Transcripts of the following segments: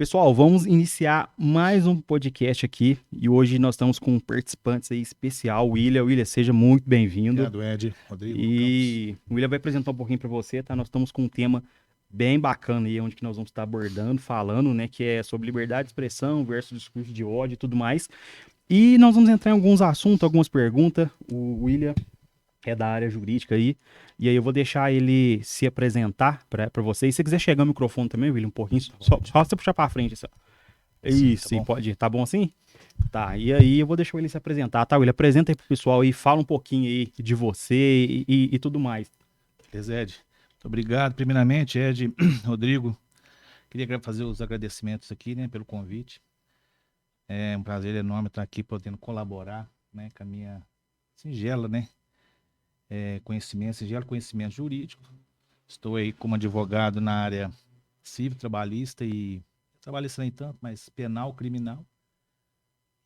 Pessoal, vamos iniciar mais um podcast aqui e hoje nós estamos com um participante aí especial, o William. William, seja muito bem-vindo. Obrigado, Ed. Rodrigo Campos. E o William vai apresentar um pouquinho para você, tá? Nós estamos com um tema bem bacana aí, onde que nós vamos estar abordando, falando, né, que é sobre liberdade de expressão versus discurso de ódio e tudo mais. E nós vamos entrar em alguns assuntos, algumas perguntas. O William é da área jurídica aí, e aí eu vou deixar ele se apresentar para vocês. Se você quiser chegar no microfone também, William, um pouquinho, só você puxar para frente, assim, ó. Sim, tá Isso, e bom? pode ir. Tá bom assim? Tá, e aí eu vou deixar ele se apresentar, tá? Ele apresenta aí pro pessoal aí, fala um pouquinho aí de você e tudo mais. Beleza, Ed. Muito obrigado. Primeiramente, Ed, Rodrigo, queria fazer os agradecimentos aqui, né, pelo convite. É um prazer enorme estar aqui podendo colaborar, né, com a minha singela, né, singelo conhecimento jurídico. Estou aí como advogado na área civil, trabalhista e trabalhista nem tanto, mas penal, criminal.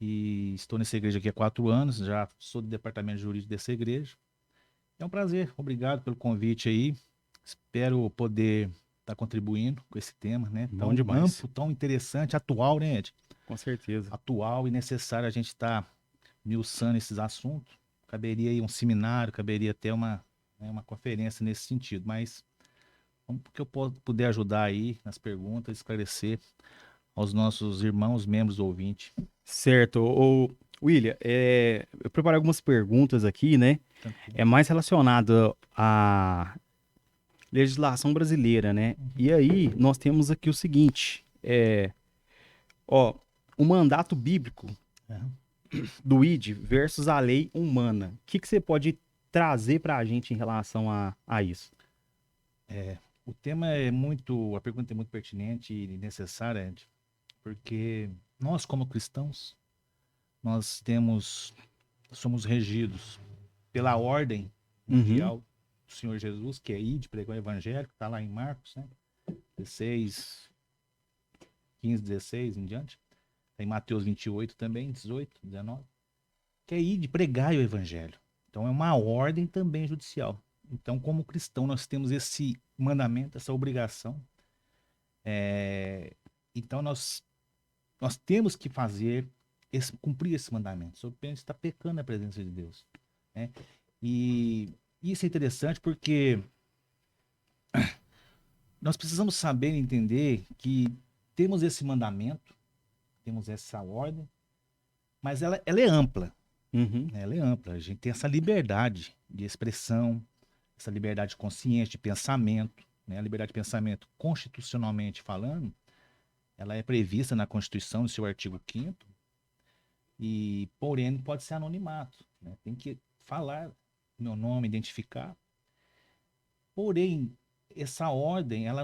E estou nessa igreja aqui há 4 anos, já sou do departamento jurídico dessa igreja. É um prazer, obrigado pelo convite aí. Espero poder estar contribuindo com esse tema, né? Bom Tão demais. amplo, tão interessante, atual, né, Ed? Com certeza. Atual e necessário a gente estar esmiuçando esses assuntos. Caberia aí um seminário, caberia até uma conferência nesse sentido, mas como que eu puder ajudar aí nas perguntas, esclarecer aos nossos irmãos, membros ouvintes. Certo. William, eu preparei algumas perguntas aqui, né? Tranquilo. É mais relacionado à legislação brasileira, né? E aí nós temos aqui o seguinte, ó, o mandato bíblico Aham. do ID versus a lei humana. O que você pode trazer para a gente em relação a isso? O tema a pergunta é muito pertinente e necessária, Ed, porque nós, como cristãos, nós somos regidos pela ordem Uhum, mundial do Senhor Jesus, que é ir pregar o evangelho, que está lá em Marcos, né? 16, 15, 16 em diante. Tem Mateus 28 também, 18, 19. Que é ir pregar o evangelho. Então é uma ordem também judicial. Então, como cristão, nós temos esse mandamento, essa obrigação. É, Então, nós temos que cumprir esse mandamento. Sob pena de estar pecando na presença de Deus, né? E isso é interessante porque nós precisamos saber e entender que temos esse mandamento, temos essa ordem, mas ela é ampla, uhum, né? Ela é ampla. A gente tem essa liberdade de expressão, essa liberdade consciente de pensamento, né? A liberdade de pensamento, constitucionalmente falando, ela é prevista na Constituição, no seu artigo 5º, e porém não pode ser anonimato, né? Tem que falar meu nome, identificar. Porém, essa ordem, ela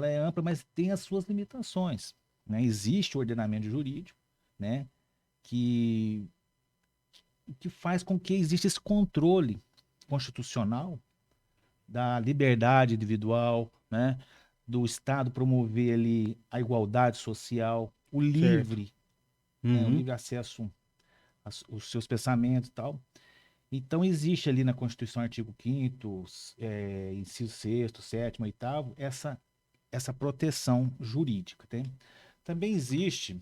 é ampla, mas tem as suas limitações, né? Existe o ordenamento jurídico, né, que que faz com que exista esse controle constitucional da liberdade individual, né, do Estado promover ali a igualdade social, certo. o Uhum, livre acesso aos seus pensamentos e tal. Então, existe ali na Constituição, artigo 5º, inciso 6º, 7º, 8º, essa proteção jurídica. Tem? Também existe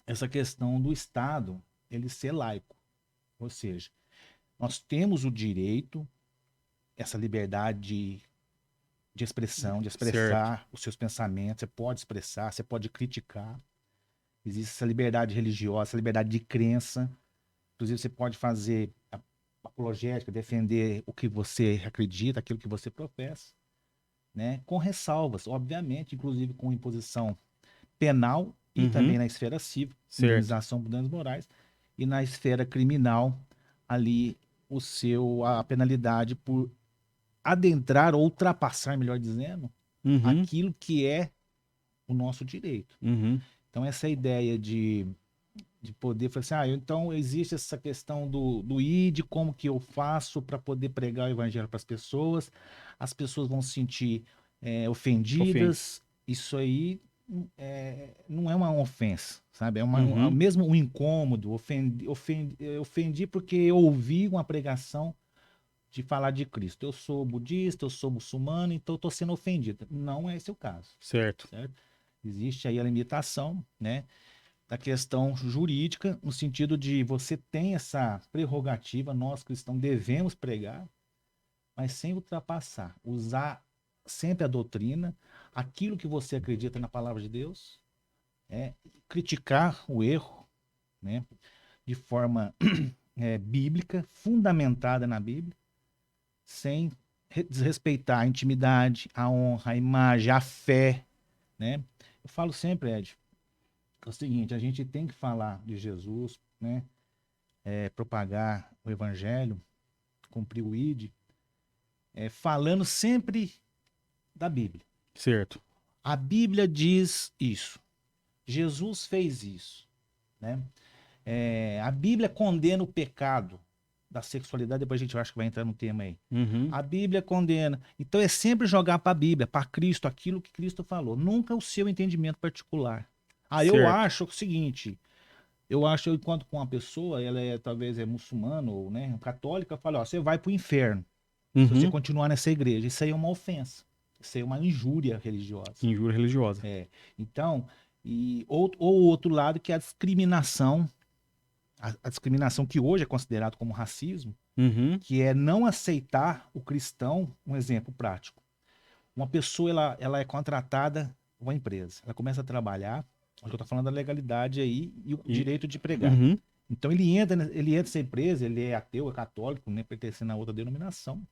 essa questão do Estado ele ser laico. Ou seja, nós temos o direito, essa liberdade de expressão, de certo. expressar os seus pensamentos, você pode expressar, você pode criticar. Existe essa liberdade religiosa, essa liberdade de crença. Inclusive, você pode fazer apologética, defender o que você acredita, aquilo que você professa, né? Com ressalvas, obviamente, inclusive com imposição penal e Uhum, também na esfera civil, certo. indenização por danos morais, e na esfera criminal, ali a penalidade por adentrar ou ultrapassar, melhor dizendo, Uhum, aquilo que é o nosso direito. uhum, Então, essa ideia de poder falar assim, então existe essa questão do ID, como que eu faço para poder pregar o evangelho para as pessoas vão se sentir ofende. ofendidas, isso aí não é uma ofensa, sabe? Uhum, Mesmo um incômodo, ofendi porque eu ouvi uma pregação de falar de Cristo. Eu sou budista, eu sou muçulmano, então eu estou sendo ofendido. Não é esse o caso, certo. certo? Existe aí a limitação, né, da questão jurídica, no sentido de você tem essa prerrogativa, nós cristãos devemos pregar, mas sem ultrapassar, usar sempre a doutrina, aquilo que você acredita na palavra de Deus, criticar o erro, né, de forma bíblica, fundamentada na Bíblia, sem desrespeitar a intimidade, a honra, a imagem, a fé, né? Eu falo sempre, Ed, é o seguinte, a gente tem que falar de Jesus, né? Propagar o evangelho, cumprir o ID, falando sempre da Bíblia. Certo. A Bíblia diz isso. Jesus fez isso, né? A Bíblia condena o pecado da sexualidade, depois a gente acha que vai entrar no tema aí. Uhum. A Bíblia condena. Então é sempre jogar para a Bíblia, para Cristo, aquilo que Cristo falou. Nunca o seu entendimento particular. Eu Certo. acho o seguinte, eu acho, eu encontro com uma pessoa, ela talvez é muçulmana ou né, católica, eu falo, ó, você vai para o inferno se você Uhum. continuar nessa igreja. Isso aí é uma ofensa. Isso aí é uma injúria religiosa. Injúria religiosa. Então, ou o outro lado que é a discriminação, a discriminação que hoje é considerado como racismo, Uhum. que é não aceitar o cristão, um exemplo prático. Uma pessoa, ela é contratada uma empresa, ela começa a trabalhar, eu estou falando da legalidade aí e o E- direito de pregar. Uhum. Então ele entra nessa empresa, ele é ateu, é católico, né, pertencendo a outra denominação,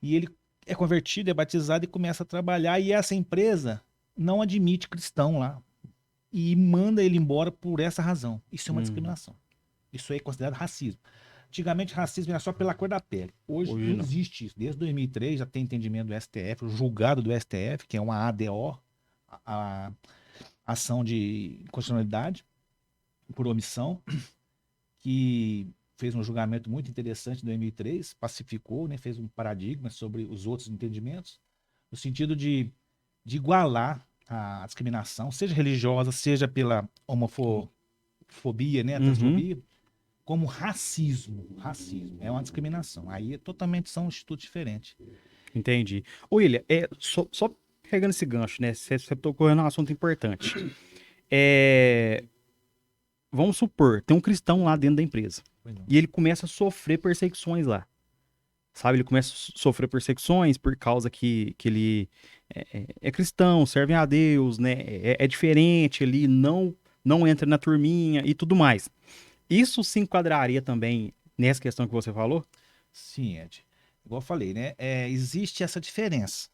e ele é convertido, é batizado e começa a trabalhar, e essa empresa não admite cristão lá, e manda ele embora por essa razão. Isso é uma Uhum. discriminação. Isso aí é considerado racismo. Antigamente, racismo era só pela cor da pele. Hoje Hoje não não. existe isso. Desde 2003 já tem entendimento do STF, o julgado do STF, que é uma ADO, a ação de inconstitucionalidade por omissão, que fez um julgamento muito interessante em 2003, pacificou, né, fez um paradigma sobre os outros entendimentos, no sentido de igualar a discriminação, seja religiosa, seja pela homofobia, né, a Uhum. transfobia, como racismo. Racismo é uma discriminação. Aí totalmente são institutos diferentes. Entendi. Ô, William, só pegando esse gancho, né? Você tocou num assunto importante. É, vamos supor, tem um cristão lá dentro da empresa. Pois não. E ele começa a sofrer perseguições lá. Sabe? Ele começa a sofrer perseguições por causa que ele é cristão, serve a Deus, né? É diferente, ele não entra na turminha e tudo mais. Isso se enquadraria também nessa questão que você falou? Sim, Ed. Igual eu falei, né? Existe essa diferença.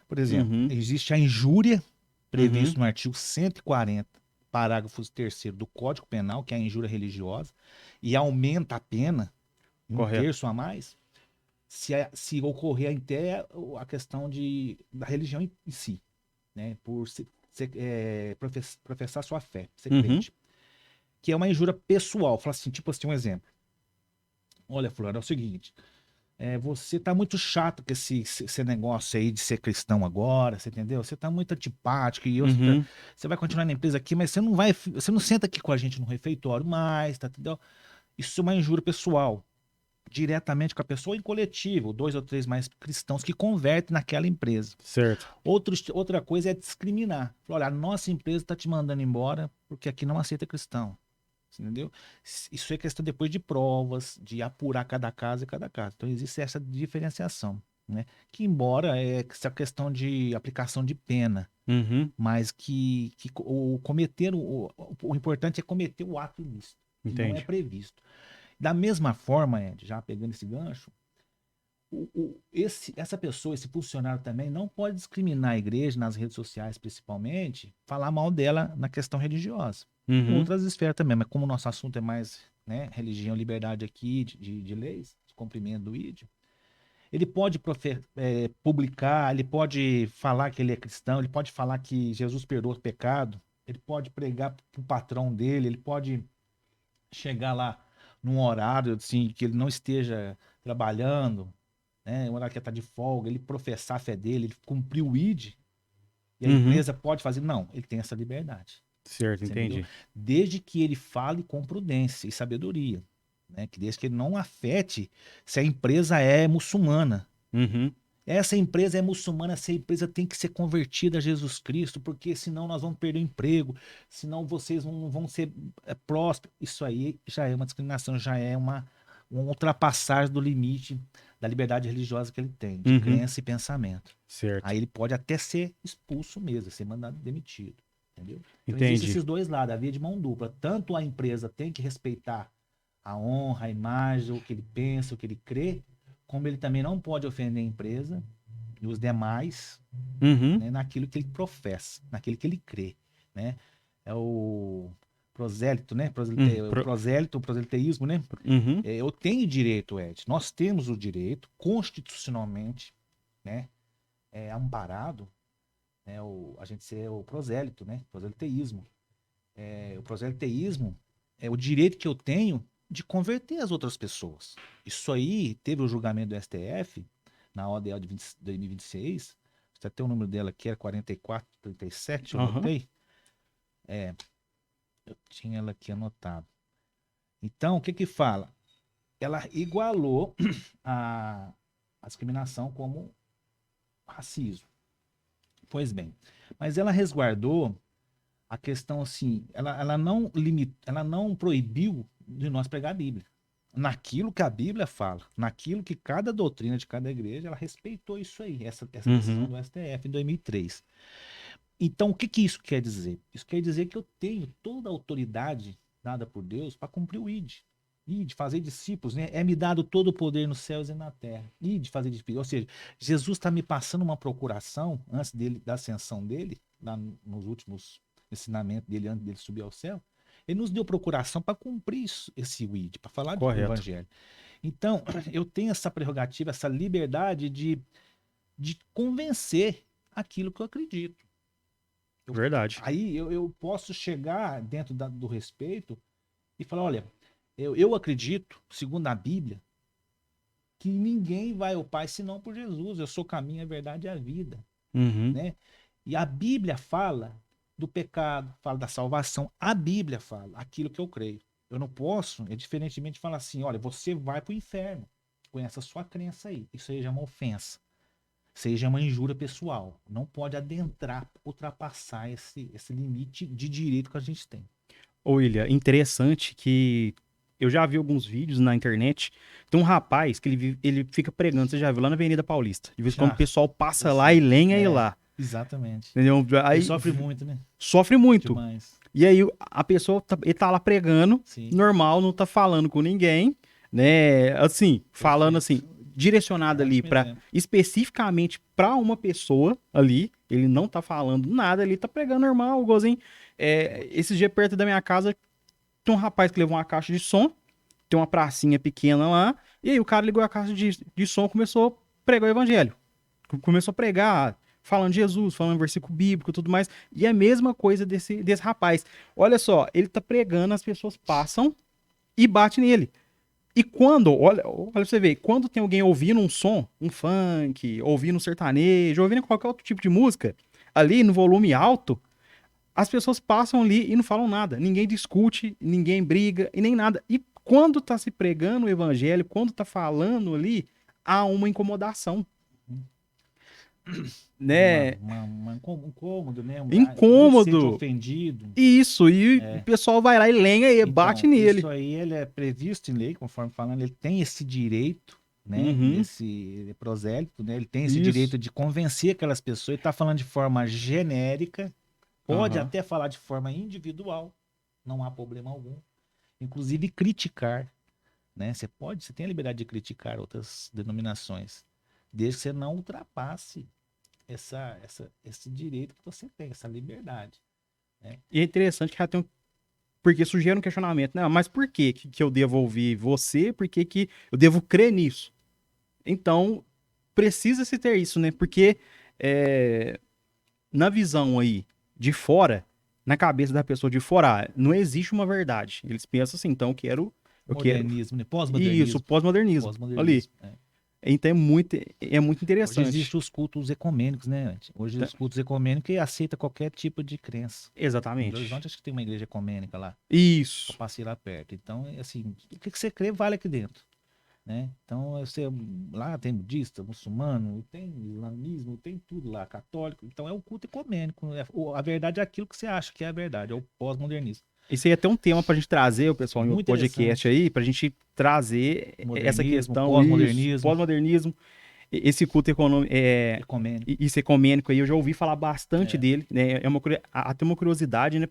Por exemplo, Uhum, existe a injúria uhum, previsto no artigo 140, parágrafo 3º do Código Penal, que é a injúria religiosa, e aumenta a pena um correto. terço a mais, se ocorrer até a questão da religião em si, né? Por professar sua fé, ser Uhum, crente. Que é uma injúria pessoal. Fala assim, tipo assim, um exemplo. Olha, fulano, é o seguinte, você tá muito chato com esse negócio aí de ser cristão agora, você entendeu? Você tá muito antipático e uhum, você vai continuar na empresa aqui, mas você não senta aqui com a gente no refeitório mais, tá, entendeu? Isso é uma injúria pessoal, diretamente com a pessoa em coletivo, dois ou três mais cristãos que convertem naquela empresa. certo. Outra coisa é discriminar. Olha, a nossa empresa está te mandando embora porque aqui não aceita cristão. Entendeu? Isso é questão depois de provas, de apurar cada caso e cada caso. Então existe essa diferenciação, né? Que embora essa questão de aplicação de pena, Uhum, mas que o cometer o importante é cometer o ato ilícito, que não é entende. previsto. Da mesma forma, Ed, já pegando esse gancho, essa pessoa, esse funcionário também não pode discriminar a igreja nas redes sociais, principalmente, falar mal dela na questão religiosa. Em Uhum, outras esferas também, mas como o nosso assunto é mais, né, religião, liberdade aqui, de leis, de cumprimento do ID, ele pode publicar, ele pode falar que ele é cristão, ele pode falar que Jesus perdoa o pecado, ele pode pregar para o patrão dele, ele pode chegar lá num horário assim, que ele não esteja trabalhando, né, um horário que ele está de folga, ele professar a fé dele, ele cumprir o ID, e a uhum, empresa pode fazer. Não, ele tem essa liberdade. certo, Você entendeu? entendi. Desde que ele fale com prudência e sabedoria. Né? Que desde que ele não afete se a empresa é muçulmana. Uhum, Essa empresa é muçulmana, essa empresa tem que ser convertida a Jesus Cristo, porque senão nós vamos perder o emprego, senão vocês não vão ser prósperos. Isso aí já é uma discriminação, já é uma ultrapassagem do limite da liberdade religiosa que ele tem, de Uhum. crença e pensamento. Certo. Aí ele pode até ser expulso mesmo, ser mandado demitido. Entendeu? Então existem Entendi. esses dois lados, a via de mão dupla. Tanto a empresa tem que respeitar a honra, a imagem, o que ele pensa, o que ele crê, como ele também não pode ofender a empresa e os demais, Uhum. né, naquilo que ele professa, naquilo que ele crê, né? É o prosélito, né? O Pro- prosélito, o proseliteísmo, né? Uhum. Eu tenho direito, Ed. Nós temos o direito, constitucionalmente, né? Amparado, né? A gente ser o prosélito, né? Proseliteísmo. O proseliteísmo é o direito que eu tenho de converter as outras pessoas. Isso aí teve o julgamento do STF na ODL de 2026. Você até o número dela aqui era 4437, eu Aham. notei. Eu tinha ela aqui anotado. Então, o que que fala? Ela igualou a, a discriminação como racismo. Pois bem, mas ela resguardou a questão assim, ela não proibiu de nós pregar a Bíblia. Naquilo que a Bíblia fala, naquilo que cada doutrina de cada igreja, ela respeitou isso aí, essa decisão Uhum. do STF em 2003. Então, o que que isso quer dizer? Isso quer dizer que eu tenho toda a autoridade dada por Deus para cumprir o ID. De fazer discípulos, né? É me dado todo o poder nos céus e na terra. De fazer discípulos. Ou seja, Jesus está me passando uma procuração antes dele, da ascensão dele, lá nos últimos ensinamentos dele, antes dele subir ao céu. Ele nos deu procuração para cumprir esse ID, para falar do Correto. evangelho. Então, eu tenho essa prerrogativa, essa liberdade de convencer aquilo que eu acredito. Eu- Verdade. Aí eu posso chegar dentro do respeito e falar, olha, eu acredito, segundo a Bíblia, que ninguém vai ao Pai senão por Jesus. Eu sou o caminho, a verdade e a vida, Uhum. né? E a Bíblia fala do pecado, fala da salvação. A Bíblia fala aquilo que eu creio. Eu não posso, diferentemente, falar assim, olha, você vai para o inferno com essa sua crença aí. Isso aí já é uma ofensa. Seja uma injúria pessoal. Não pode adentrar, ultrapassar esse limite de direito que a gente tem. Ô, William, interessante que eu já vi alguns vídeos na internet. Tem um rapaz que ele fica pregando, você já viu lá na Avenida Paulista. De vez em quando o Já, pessoal eu passa lá e sei. lenha ele lá. Exatamente. Entendeu? Ele Aí sofre muito, né? sofre muito. Demais. E aí a pessoa, ele tá lá pregando, Sim, normal, não tá falando com ninguém, né? Assim, falando assim, perfeito. direcionado ali Ótimo para exemplo. especificamente para uma pessoa ali, ele não tá falando nada, ele tá pregando normal, igualzinho. Ótimo. Esses dias perto da minha casa tem um rapaz que levou uma caixa de som, tem uma pracinha pequena lá, e aí o cara ligou a caixa de som e começou a pregar o evangelho. Começou a pregar, falando de Jesus, falando versículo bíblico e tudo mais. E é a mesma coisa desse rapaz. Olha só, ele tá pregando, as pessoas passam e batem nele. E quando, olha pra você ver, quando tem alguém ouvindo um som, um funk, ouvindo um sertanejo, ouvindo qualquer outro tipo de música, ali no volume alto, as pessoas passam ali e não falam nada. Ninguém discute, ninguém briga e nem nada. E quando tá se pregando o evangelho, quando tá falando ali, há uma incomodação, né? Um incômodo, né? A gente se sente Incômodo. ofendido. Isso, e o É. pessoal vai lá e lenha e bate Então, isso nele. aí ele é previsto em lei, conforme falando, ele tem esse direito, né? Uhum, Desse prosélito, né? Ele tem esse isso. direito de convencer aquelas pessoas. Ele está falando de forma genérica, pode Aham. até falar de forma individual, não há problema algum. Inclusive criticar, né? Você tem a liberdade de criticar outras denominações, desde que você não ultrapasse esse direito que você tem, essa liberdade, né? E é interessante que já tem um. Porque sugere um questionamento, né? Mas por que eu devo ouvir você? Por que eu devo crer nisso? Então, precisa se ter isso, né? Porque é, na visão aí de fora, na cabeça da pessoa de fora, não existe uma verdade. Eles pensam assim, então eu quero Modernismo, né? isso, Pós-modernismo. pós-modernismo ali. Pós-modernismo. É. Então é muito Hoje interessante. existem os cultos ecumênicos, né? Hoje Tá? os cultos ecumênicos aceita qualquer tipo de crença. Em Belo Exatamente. Horizonte acho que tem uma igreja ecumênica lá. Eu Isso. passei lá perto. Então, assim, o que você crê vale aqui dentro, né? Então, você, lá tem budista, muçulmano, tem islamismo, tem tudo lá, católico. Então, é o culto ecumênico. A verdade é aquilo que você acha que é a verdade, é o pós-modernismo. Isso aí é até um tema pra gente trazer, o pessoal, em outro Muito podcast interessante. aí, pra gente trazer essa Modernismo, questão, isso, pós-modernismo, pós-modernismo, esse culto econômico, ecumênico. isso ecumênico aí, eu já ouvi falar bastante É, dele, né? Até uma curiosidade, né?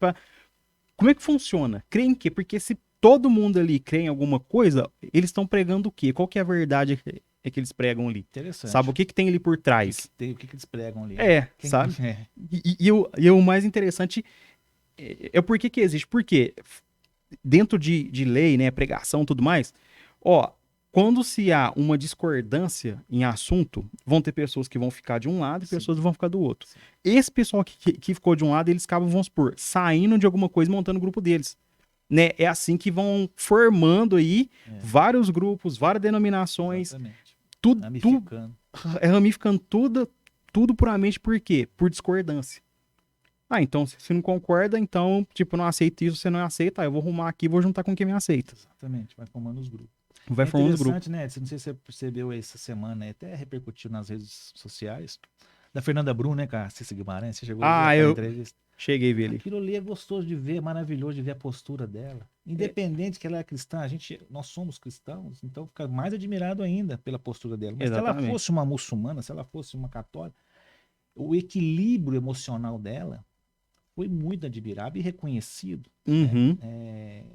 Como é que funciona? Crê em quê? Porque se todo mundo ali crê em alguma coisa, eles estão pregando o quê? Qual que é a verdade que eles pregam ali? Sabe, interessante. o que que tem ali por trás? O que eles pregam ali, né? É, sabe? É, E o mais interessante é o porquê que existe. Porque dentro de lei, né, pregação e tudo mais, ó, quando se há uma discordância em assunto, vão ter pessoas que vão ficar de um lado e sim, pessoas que vão ficar do outro. sim. Esse pessoal que ficou de um lado, eles acabam, vamos supor, saindo de alguma coisa e montando o grupo deles. Né? É assim que vão formando aí É, vários grupos, várias denominações, exatamente. tudo Ramificando. ramificando tudo puramente por quê? Por discordância. Ah, então se você não concorda, então, tipo, eu não aceito isso, você não aceita, eu vou arrumar aqui e vou juntar com quem me aceita. Exatamente, vai formando os grupos. Vai É formando os grupos. interessante, né? Não sei se você percebeu essa semana, né? Até repercutiu nas redes sociais. Da Fernanda Brum, né, com a Cissa Guimarães? Você chegou a ver Ah, aquela eu entrevista? cheguei a ver ali. Aquilo ali é gostoso de ver, é maravilhoso de ver a postura dela. É, Independente que ela é cristã, nós somos cristãos, então fica mais admirado ainda pela postura dela. Mas se ela fosse exatamente. uma muçulmana, se ela fosse uma católica, o equilíbrio emocional dela foi muito admirável e reconhecido, né? Uhum.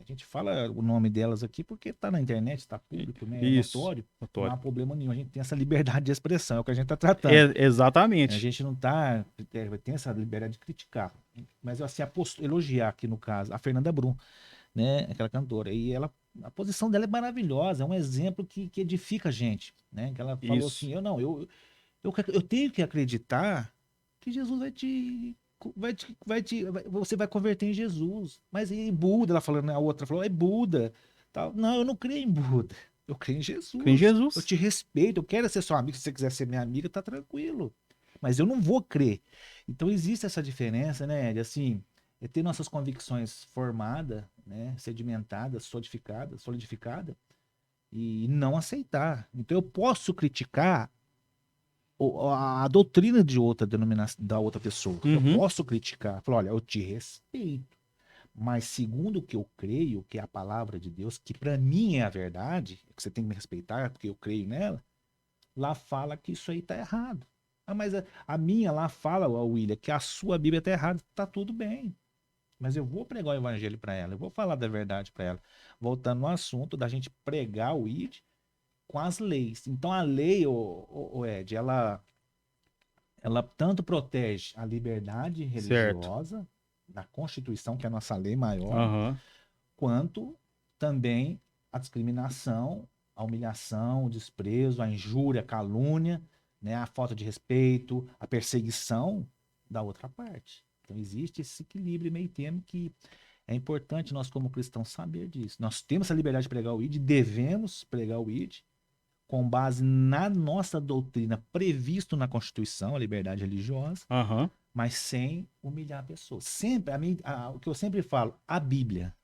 A gente fala o nome delas aqui porque está na internet, está público, né? É Isso, notório, não há notório. problema nenhum. A gente tem essa liberdade de expressão, é o que a gente está tratando. A Exatamente. gente não está, tem essa liberdade de criticar, mas assim, elogiar aqui no caso a Fernanda Brum, né? Aquela cantora, e ela, a posição dela é maravilhosa, é um exemplo que edifica a gente, né? Que ela falou Isso. assim, eu tenho que acreditar que Jesus você vai converter em Jesus. Mas e Buda? Ela falando, a outra falou, é Buda. Tal. Não, eu não creio em Buda. Eu creio em Crê em Jesus. Eu Jesus. te respeito, eu quero ser sua amiga. Se você quiser ser minha amiga, tá tranquilo. Mas eu não vou crer. Então existe essa diferença, né, Ed? Assim, é ter nossas convicções formadas, né, sedimentadas, solidificadas, e não aceitar. Então eu posso criticar a doutrina de outra denominação, da outra pessoa. Eu Uhum. posso criticar, falar, olha, eu te respeito, mas segundo o que eu creio, que é a palavra de Deus, que para mim é a verdade, que você tem que me respeitar, porque eu creio nela, lá fala que isso aí tá errado. Ah, mas a minha lá fala, ó, William, que a sua Bíblia tá errada, tá tudo bem. Mas eu vou pregar o evangelho para ela, eu vou falar da verdade para ela. Voltando no assunto da gente pregar o ID com as leis. Então a lei, o Ed, ela tanto protege a liberdade Certo. religiosa da Constituição, que é a nossa lei maior, Aham. quanto também a discriminação, a humilhação, o desprezo, a injúria, a calúnia, né, a falta de respeito, a perseguição da outra parte. Então existe esse equilíbrio meio termo que é importante nós como cristãos saber disso. Nós temos a liberdade de pregar o ID, devemos pregar o ID, com base na nossa doutrina previsto na Constituição, a liberdade religiosa, Aham. mas sem humilhar a pessoa. Sempre, o que eu sempre falo, a Bíblia,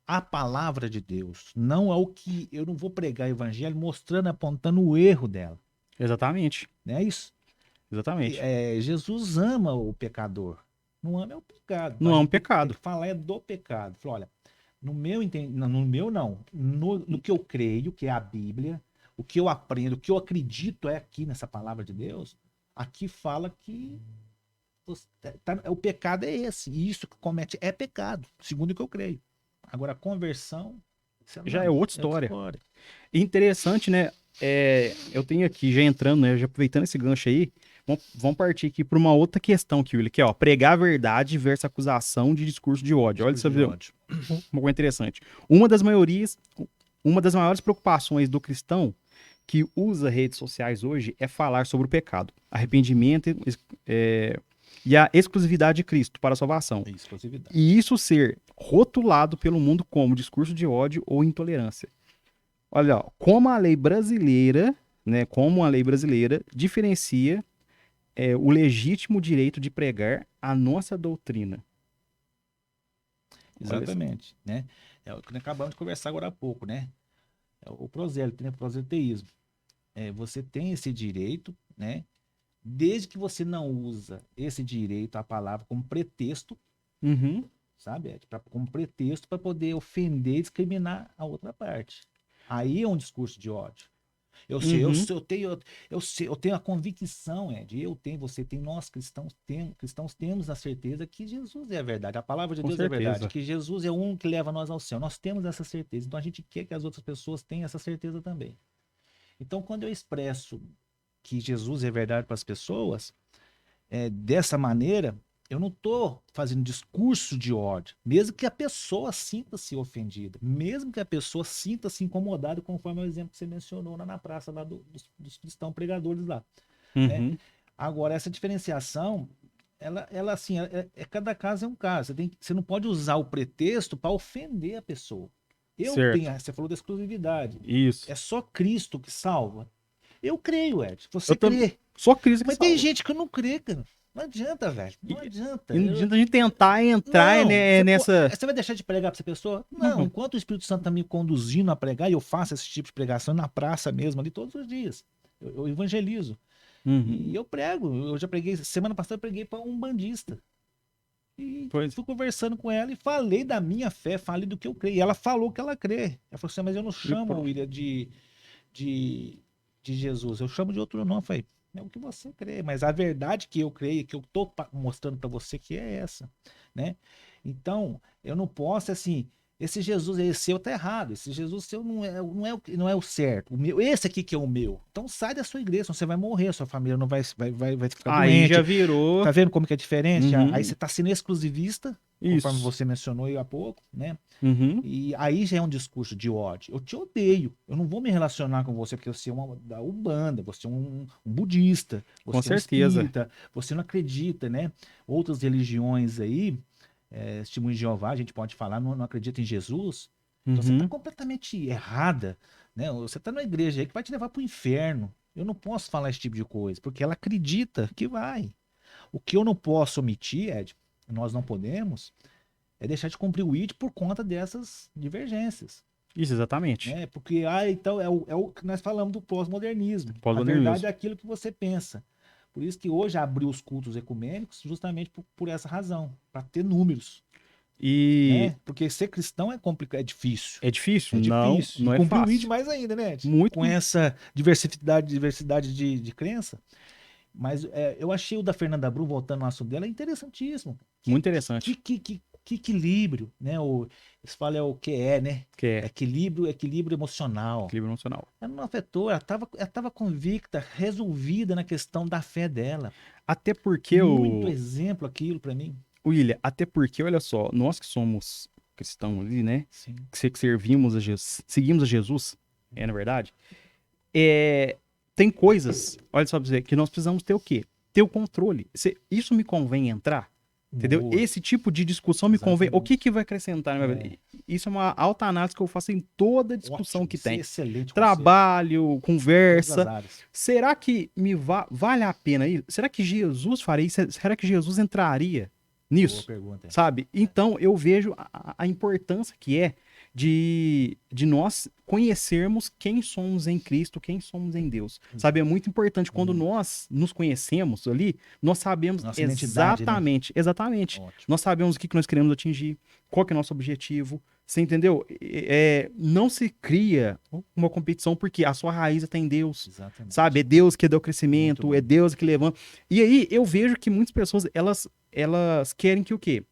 a palavra de Deus, não é o que eu não vou pregar o evangelho mostrando, apontando o erro dela. Exatamente. Não é isso? Exatamente. Jesus ama o pecador. Não ama é o pecado. Então Não a é um gente tem pecado. que falar é do pecado. Fala, olha, no meu não, no que eu creio, que é a Bíblia, o que eu aprendo, o que eu acredito é aqui nessa palavra de Deus, aqui fala que o pecado é esse, e isso que comete é pecado, segundo o que eu creio. Agora, a conversão, isso Já é não, outra é outra história. história. E interessante, né? Eu tenho aqui, já entrando, né? Já aproveitando esse gancho aí, vamos partir aqui para uma outra questão, que é, ó, pregar a verdade versus acusação de discurso de ódio. Olha Discurso essa de visão, ódio. uma coisa interessante. Uma das maiores preocupações do cristão que usa redes sociais hoje é falar sobre o pecado, arrependimento e a exclusividade de Cristo para a salvação. É exclusividade. E isso ser rotulado pelo mundo como discurso de ódio ou intolerância. Olha, ó, como a lei brasileira diferencia o legítimo direito de pregar a nossa doutrina. Olha só. Exatamente, né? É o que nós acabamos de conversar agora há pouco, né? É o prosélito, né? O proseliteísmo. Você tem esse direito, né? Desde que você não usa esse direito, a palavra, como pretexto, Uhum. sabe? Como pretexto para poder ofender e discriminar a outra parte. Aí é um discurso de ódio. Uhum. Eu tenho a convicção, você tem, nós cristãos temos a certeza que Jesus é a verdade, a palavra de Com Deus é a verdade, certeza. que Jesus é o único que leva nós ao céu. Nós temos essa certeza, então a gente quer que as outras pessoas tenham essa certeza também. Então, quando eu expresso que Jesus é verdade para as pessoas, dessa maneira, eu não estou fazendo discurso de ódio, mesmo que a pessoa sinta-se ofendida, mesmo que a pessoa sinta-se incomodada, conforme o exemplo que você mencionou lá na praça lá dos cristãos pregadores lá, né? Uhum. Agora, essa diferenciação, ela assim, cada caso é um caso. Você não pode usar o pretexto para ofender a pessoa. Certo. Você falou da exclusividade. Isso. É só Cristo que salva. Eu creio, Ed. Eu Você também. crê. Só Cristo que Mas tem salva. gente que não crê, cara. Não adianta, velho. Não E, adianta. e não adianta a gente tentar entrar Não, nessa. você vai deixar de pregar para essa pessoa? Não, Uhum. enquanto o Espírito Santo está me conduzindo a pregar, e eu faço esse tipo de pregação na praça mesmo, ali todos os dias. Eu evangelizo. E Uhum. eu prego. Eu já preguei, semana passada eu preguei para um bandista. E Pois. fui conversando com ela e falei da minha fé, falei do que eu creio. E ela falou que ela crê. Ela falou assim, mas eu não E chamo, pronto. William, de, de Jesus. Eu chamo de outro nome. Eu falei, é o que você crê, mas a verdade que eu creio, que eu estou mostrando para você que é essa, né? Então, eu não posso assim, esse Jesus aí seu tá errado, esse Jesus seu não é o certo, o meu, esse aqui que é o meu. Então sai da sua igreja, senão você vai morrer, a sua família não vai ficar Aí já doente. virou. Tá vendo como que é diferente? Aí Uhum. você tá sendo exclusivista, conforme Isso. você mencionou aí há pouco, né? Uhum. E aí já é um discurso de ódio. Eu te odeio. Eu não vou me relacionar com você porque você é da Umbanda, você é um budista, Com você é um certeza. espírita, você não acredita, né? Outras religiões aí, Testemunho de Jeová, a gente pode falar, não acredita em Jesus. Então você está Uhum. completamente errada, né? Você está numa igreja aí que vai te levar para o inferno. Eu não posso falar esse tipo de coisa, porque ela acredita que vai. O que eu não posso omitir, Ed, nós não podemos, é deixar de cumprir o ID por conta dessas divergências, Isso, exatamente. né? Porque, então, é o que nós falamos do pós-modernismo. A verdade Pós-modernismo. é aquilo que você pensa. Por isso que hoje abriu os cultos ecumênicos justamente por essa razão, para ter números, E né? Porque ser cristão é complicado, é difícil. é difícil? É Não, difícil. E não é cumprir o ID fácil. mais ainda, né, Ed? Com Muito, essa diversidade de crença. Mas eu achei o da Fernanda Brum, voltando no assunto dela, interessantíssimo. muito interessante. Que equilíbrio, né? Eles falam o que né? Que é Equilíbrio emocional. equilíbrio emocional. Ela não afetou, ela tava convicta, resolvida na questão da fé dela. Até porque Muito exemplo aquilo para mim. William, até porque, olha só, nós que somos cristãos ali, né? Sim. Que servimos a Jesus, seguimos a Jesus, na verdade, é, tem coisas, olha só pra você, que nós precisamos ter o quê? Ter o controle. Isso me convém entrar? Entendeu? Boa. Esse tipo de discussão me convém. O que Exatamente. que vai acrescentar na minha vida? É. Isso é uma alta análise que eu faço em toda discussão Ótimo. que Isso é tem. excelente conselho. Trabalho, Todas as conversa. áreas. Será que vale a pena isso? Será que Jesus faria isso? Será que Jesus entraria Boa nisso? pergunta. Sabe? Então eu vejo a importância que é de nós conhecermos quem somos em Cristo, quem somos em Deus. Sabe? É muito importante quando Muito. nós nos conhecemos ali, nós sabemos Nossa identidade, né? exatamente. Ótimo. Nós sabemos o que nós queremos atingir, qual que é o nosso objetivo. Você entendeu? Não se cria uma competição porque a sua raiz está em Deus. Exatamente. Sabe? É Deus que dá o Muito crescimento, bom. é Deus que levanta. E aí eu vejo que muitas pessoas, elas querem que o quê?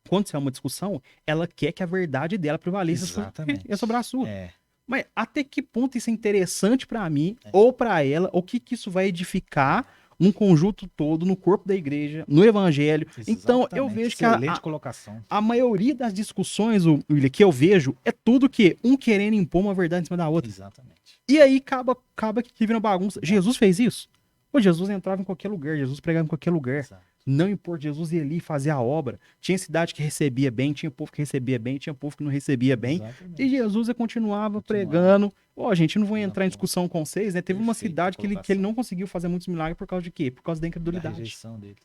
Quando se é uma discussão, ela quer que a verdade dela prevaleça Exatamente. sobre a sua. É. Mas até que ponto isso é interessante pra mim É. ou pra ela? O que isso vai edificar um conjunto todo no corpo da igreja, no evangelho? Então eu Exatamente. vejo que Excelente colocação. a maioria das discussões, William, que eu vejo é tudo que um querendo impor uma verdade em cima da outra. Exatamente. E aí acaba que vira uma bagunça. Jesus fez isso? Pô, Jesus entrava em qualquer lugar, Jesus pregava em qualquer lugar. Exato. Não importa, Jesus ia ali fazer a obra. Tinha cidade que recebia bem, tinha povo que recebia bem, tinha povo que não recebia bem. Exatamente. E Jesus continuava Continuava. pregando. Ó, gente, não vou Exato. entrar em discussão com vocês, né? Teve uma Perfeita cidade que ele colocação. não conseguiu fazer muitos milagres por causa de quê? Por causa da Da incredulidade. rejeição dele.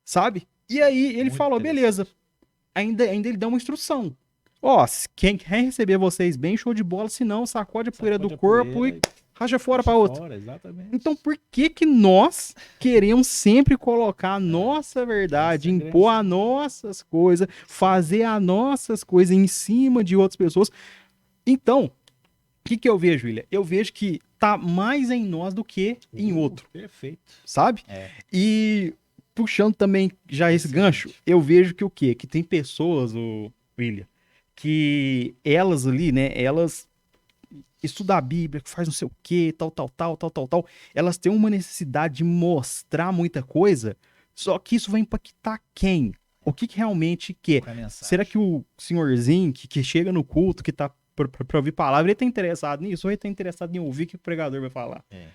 Sabe? E aí ele Muito falou, interessante. beleza. Ainda ele dá uma instrução. Ó, quem quer receber vocês bem, show de bola, se não, sacode a poeira do Sacode a corpo poeira e e racha fora racha pra outro. fora, exatamente. Então, por que que nós queremos sempre colocar a É, nossa verdade, essa é a grande. impor as nossas coisas, fazer as nossas coisas em cima de outras pessoas? Então, o que que eu vejo, William? Eu vejo que tá mais em nós do que em outro, Perfeito. sabe? É, E puxando também já esse gancho, excelente. eu vejo que o quê? Que tem pessoas, o William, que elas ali, né, elas estudam a Bíblia, que faz não sei o quê, tal, tal, tal, tal, tal, tal, elas têm uma necessidade de mostrar muita coisa, só que isso vai impactar quem? O que que realmente quer? Qual é a Será mensagem? que o senhorzinho que chega no culto, que tá pra ouvir palavra, ele tá interessado nisso, ou ele tá interessado em ouvir o que o pregador vai falar? É,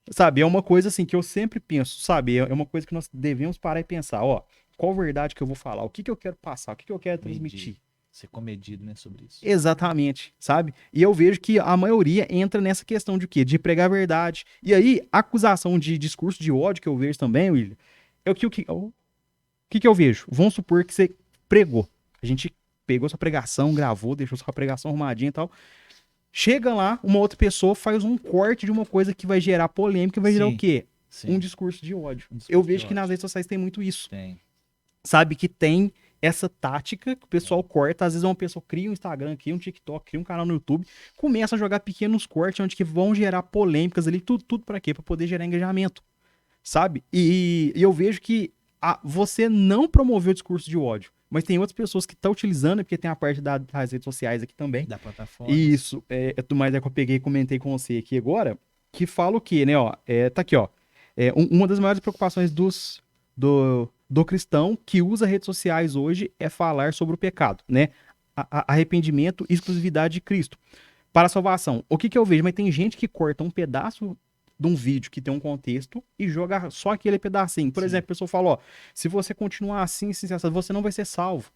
Sabe, é uma coisa assim que eu sempre penso, sabe? É uma coisa que nós devemos parar e pensar, ó, qual verdade que eu vou falar? O que que eu quero passar? O que que eu quero medir. transmitir? Ser comedido, né, sobre isso. Exatamente, sabe? E eu vejo que a maioria entra nessa questão de quê? De pregar a verdade. E aí, a acusação de discurso de ódio que eu vejo também, William, é o que que eu vejo? Vamos supor que você pregou. A gente pegou sua pregação, gravou, deixou sua pregação arrumadinha e tal. Chega lá, uma outra pessoa faz um corte de uma coisa que vai gerar polêmica e vai gerar o Sim, quê? Um sim. discurso de ódio. Um Eu discurso de vejo que nas ódio. redes sociais tem muito isso. Tem. Sabe que tem essa tática que o É. pessoal corta. Às vezes uma pessoa cria um Instagram aqui, um TikTok, cria um canal no YouTube, começa a jogar pequenos cortes onde que vão gerar polêmicas ali, tudo para quê? Para poder gerar engajamento, sabe? E eu vejo que você não promoveu o discurso de ódio, mas tem outras pessoas que estão utilizando, porque tem a parte das redes sociais aqui também. Da plataformas. Isso, do mais é que eu peguei e comentei com você aqui agora, que fala o quê, né? Ó, tá aqui, ó. Uma das maiores preocupações do cristão que usa redes sociais hoje é falar sobre o pecado, né? Arrependimento e exclusividade de Cristo para a salvação. O que que eu vejo? Mas tem gente que corta um pedaço de um vídeo que tem um contexto e joga só aquele pedacinho. Por Sim. exemplo, a pessoa fala, ó, se você continuar assim, você não vai ser salvo.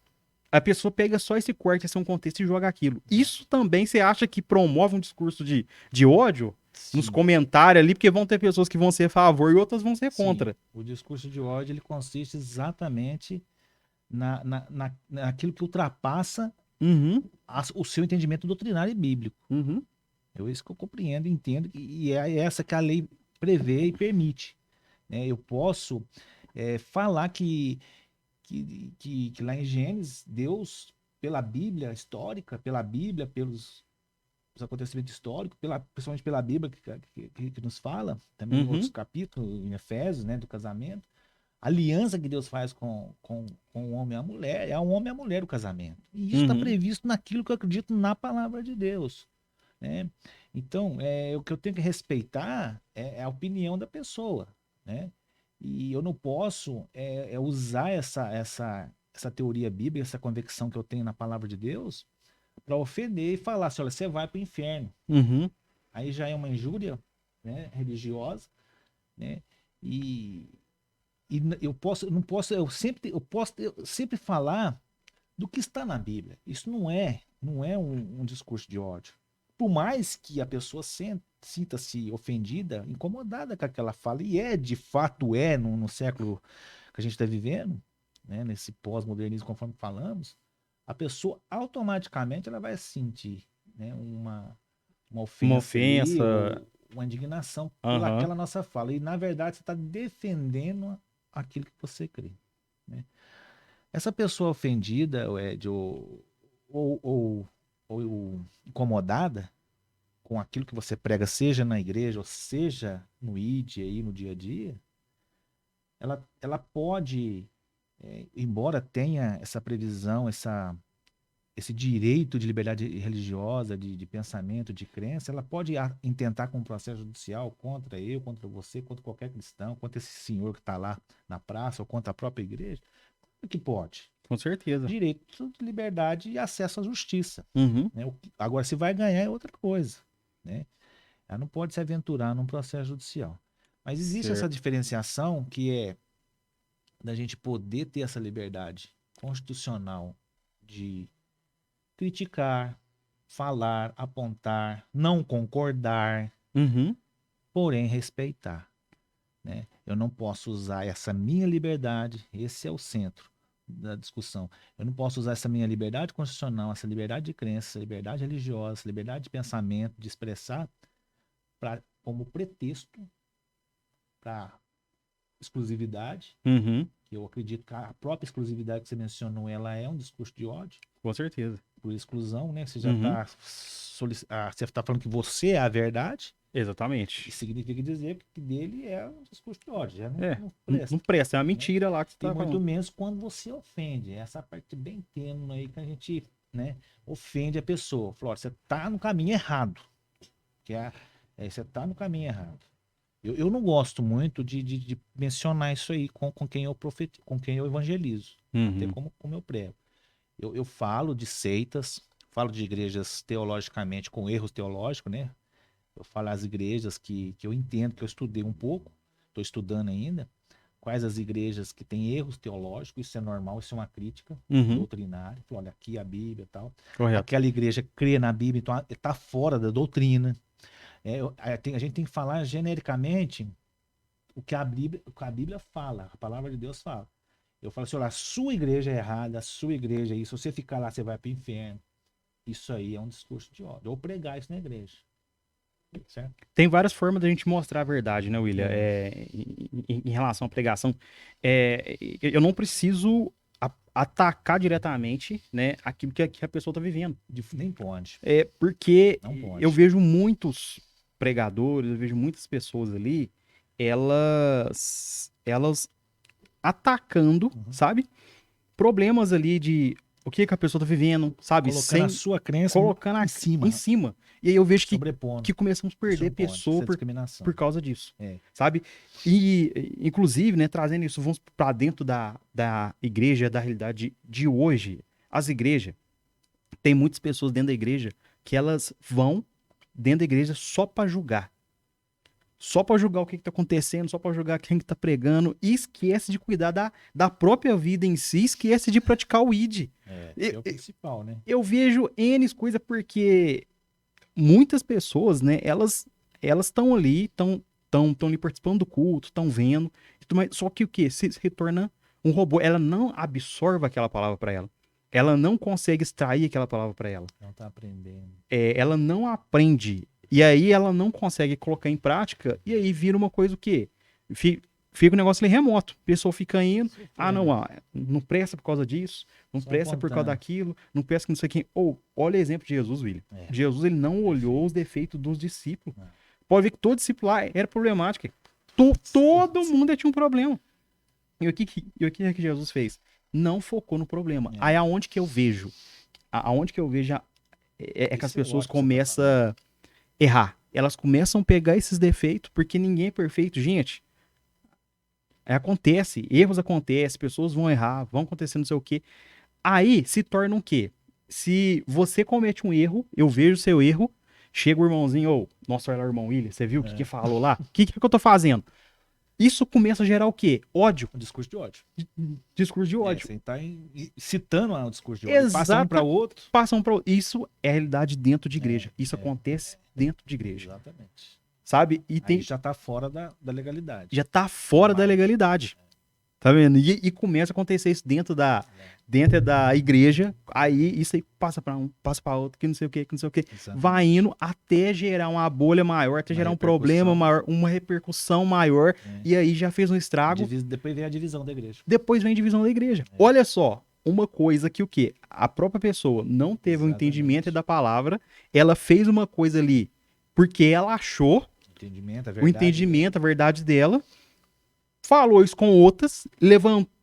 A pessoa pega só esse corte, esse é um contexto e joga aquilo. Isso também você acha que promove um discurso de ódio nos Sim. comentários ali, porque vão ter pessoas que vão ser a favor e outras vão ser Sim. contra. O discurso de ódio ele consiste exatamente naquilo que ultrapassa Uhum, o seu entendimento doutrinário e bíblico. uhum, É isso que eu compreendo, entendo, e é essa que a lei prevê e permite. Né? Eu posso falar que lá em Gênesis, Deus, pela Bíblia histórica, pela Bíblia, pelos os acontecimentos históricos, principalmente pela Bíblia que nos fala, também em outros uhum, capítulos, em Efésios, né, do casamento, a aliança que Deus faz com o homem e a mulher, é o homem e a mulher o casamento. E isso está uhum. previsto naquilo que eu acredito na palavra de Deus. Né? Então, o que eu tenho que respeitar é a opinião da pessoa. Né? E eu não posso usar essa teoria bíblica, essa convicção que eu tenho na palavra de Deus, para ofender e falar assim: olha, você vai para o inferno. Uhum. Aí já é uma injúria, né, religiosa, né? E, eu posso, eu não posso, eu sempre falar do que está na Bíblia. Isso não é um discurso de ódio. Por mais que a pessoa sinta-se ofendida, incomodada com aquela fala, e de fato no século que a gente está vivendo, né, nesse pós-modernismo, conforme falamos, a pessoa automaticamente ela vai sentir, né, uma Uma ofensa ali, ofensa. ou uma indignação Aham. pelaquela nossa fala. E, na verdade, você está defendendo aquilo que você crê. Né? Essa pessoa ofendida, Ed, ou incomodada com aquilo que você prega, seja na igreja ou seja no ID, aí, no dia a dia, ela pode, embora tenha essa previsão, esse direito de liberdade religiosa, de pensamento, de crença, ela pode intentar com um processo judicial contra eu, contra você, contra qualquer cristão, contra esse senhor que está lá na praça ou contra a própria igreja. Claro que pode. Com certeza. Direito de liberdade e acesso à justiça. Uhum. Né? Agora, se vai ganhar é outra coisa. Né? Ela não pode se aventurar num processo judicial. Mas existe essa Certo. diferenciação que é da gente poder ter essa liberdade constitucional de criticar, falar, apontar, não concordar, Uhum. porém respeitar. Né? Eu não posso usar essa minha liberdade, esse é o centro, da discussão. Eu não posso usar essa minha liberdade constitucional, essa liberdade de crença, essa liberdade religiosa, essa liberdade de pensamento, de expressar, como pretexto para exclusividade, Uhum, que eu acredito que a própria exclusividade que você mencionou, ela é um discurso de ódio, com certeza. por exclusão, né? Você já Uhum, você tá falando que você é a verdade, e exatamente. significa dizer que dele é um discurso de ódio, já É, não não presta, presta, é uma né? mentira lá que você E tá muito falando. menos quando você ofende. Essa parte bem tênue aí que a gente, né, ofende a pessoa. Falou, olha, você tá no caminho errado. Que você tá no caminho errado. Eu não gosto muito de mencionar isso aí com quem eu com quem eu evangelizo, até Uhum, como eu prego. Eu falo de seitas, falo de igrejas teologicamente com erros teológicos, né? Eu falo as igrejas que eu entendo, que eu estudei um pouco, estou estudando ainda, quais as igrejas que têm erros teológicos, isso é normal, isso é uma crítica uhum, doutrinária. Falo, olha, aqui a Bíblia e tal. correto. Aquela igreja crê na Bíblia, então está fora da doutrina. A gente tem que falar genericamente o que a Bíblia fala, a palavra de Deus fala. Eu falo assim, olha, a sua igreja é errada, a sua igreja é isso, se você ficar lá, você vai para o inferno. Isso aí é um discurso de ódio. Ou pregar isso na igreja, certo? Tem várias formas da gente mostrar a verdade, né, William? É, Em relação à pregação. Eu não preciso atacar diretamente, né, aquilo que a pessoa está vivendo. nem pode, Porque não eu pode. vejo muitos pregadores, eu vejo muitas pessoas ali, elas atacando, Uhum. sabe? Problemas ali de o que que a pessoa tá vivendo, sabe? Colocando a Sem sua crença colocando em em cima, cima. E aí eu vejo sobrepondo. que começamos a Isso perder não pode, pessoa isso é por discriminação. causa disso, É. sabe? E, inclusive, né, trazendo isso, vamos para dentro da igreja, da realidade de hoje. As igrejas, tem muitas pessoas dentro da igreja que elas vão dentro da igreja só para julgar. Só para julgar o que está acontecendo, só para julgar quem que tá pregando, e esquece de cuidar da própria vida em si, esquece de praticar o ID. Que é o principal, né? Eu vejo N coisas porque muitas pessoas, né, elas estão ali, estão ali participando do culto, estão vendo, só que o que? Se retorna um robô, ela não absorve aquela palavra para ela. Ela não consegue extrair aquela palavra para ela. Não tá aprendendo. Ela não aprende. E aí ela não consegue colocar em prática, e aí vira uma coisa o quê? Fi- Fica um negócio ali remoto. A pessoa fica indo, não, Sofrendo, não presta por causa disso, não só presta por causa apontando. daquilo, não presta com isso aqui. Ou, olha o exemplo de Jesus, William. É, Jesus, ele não olhou perfeito. os defeitos dos discípulos. É. Pode ver que todo discípulo lá era problemático. Todo Todos. mundo tinha um problema. E o que Jesus fez? Não focou no problema. É. Aí aonde que eu vejo? Aonde que eu vejo que as Isso é pessoas ótimo que você tá começam falando. a errar. Elas começam a pegar esses defeitos, porque ninguém é perfeito, gente. Acontece, erros acontecem, pessoas vão errar, vão acontecer não sei o quê. Aí se torna o quê? Se você comete um erro, eu vejo o seu erro, chega o irmãozinho, ou, nossa, olha lá, irmão William, você viu o que que É. falou lá? O que eu tô fazendo? Isso começa a gerar o quê? Ódio, Um discurso de ódio. discurso de ódio. Você está citando o discurso de ódio. Passa um para Exata, o outro. passam para isso é a realidade dentro de É, igreja. Isso é, acontece dentro de igreja, exatamente. sabe? E Aí tem já está fora da legalidade. já tá fora da Marco. legalidade. Tá vendo? E começa a acontecer isso dentro da igreja, aí isso aí passa para um, passa para outro, que não sei o que, que não sei o que. Exatamente. Vai indo até gerar uma bolha maior, até Uma gerar um problema repercussão. maior, uma repercussão maior, É. e aí já fez um estrago. Depois vem a divisão da igreja. Depois vem a divisão da igreja. Olha só, uma coisa que o quê? A própria pessoa não teve um entendimento Exatamente. da palavra, ela fez uma coisa ali porque ela achou Entendimento, a o verdade. entendimento, a verdade dela, falou isso com outras,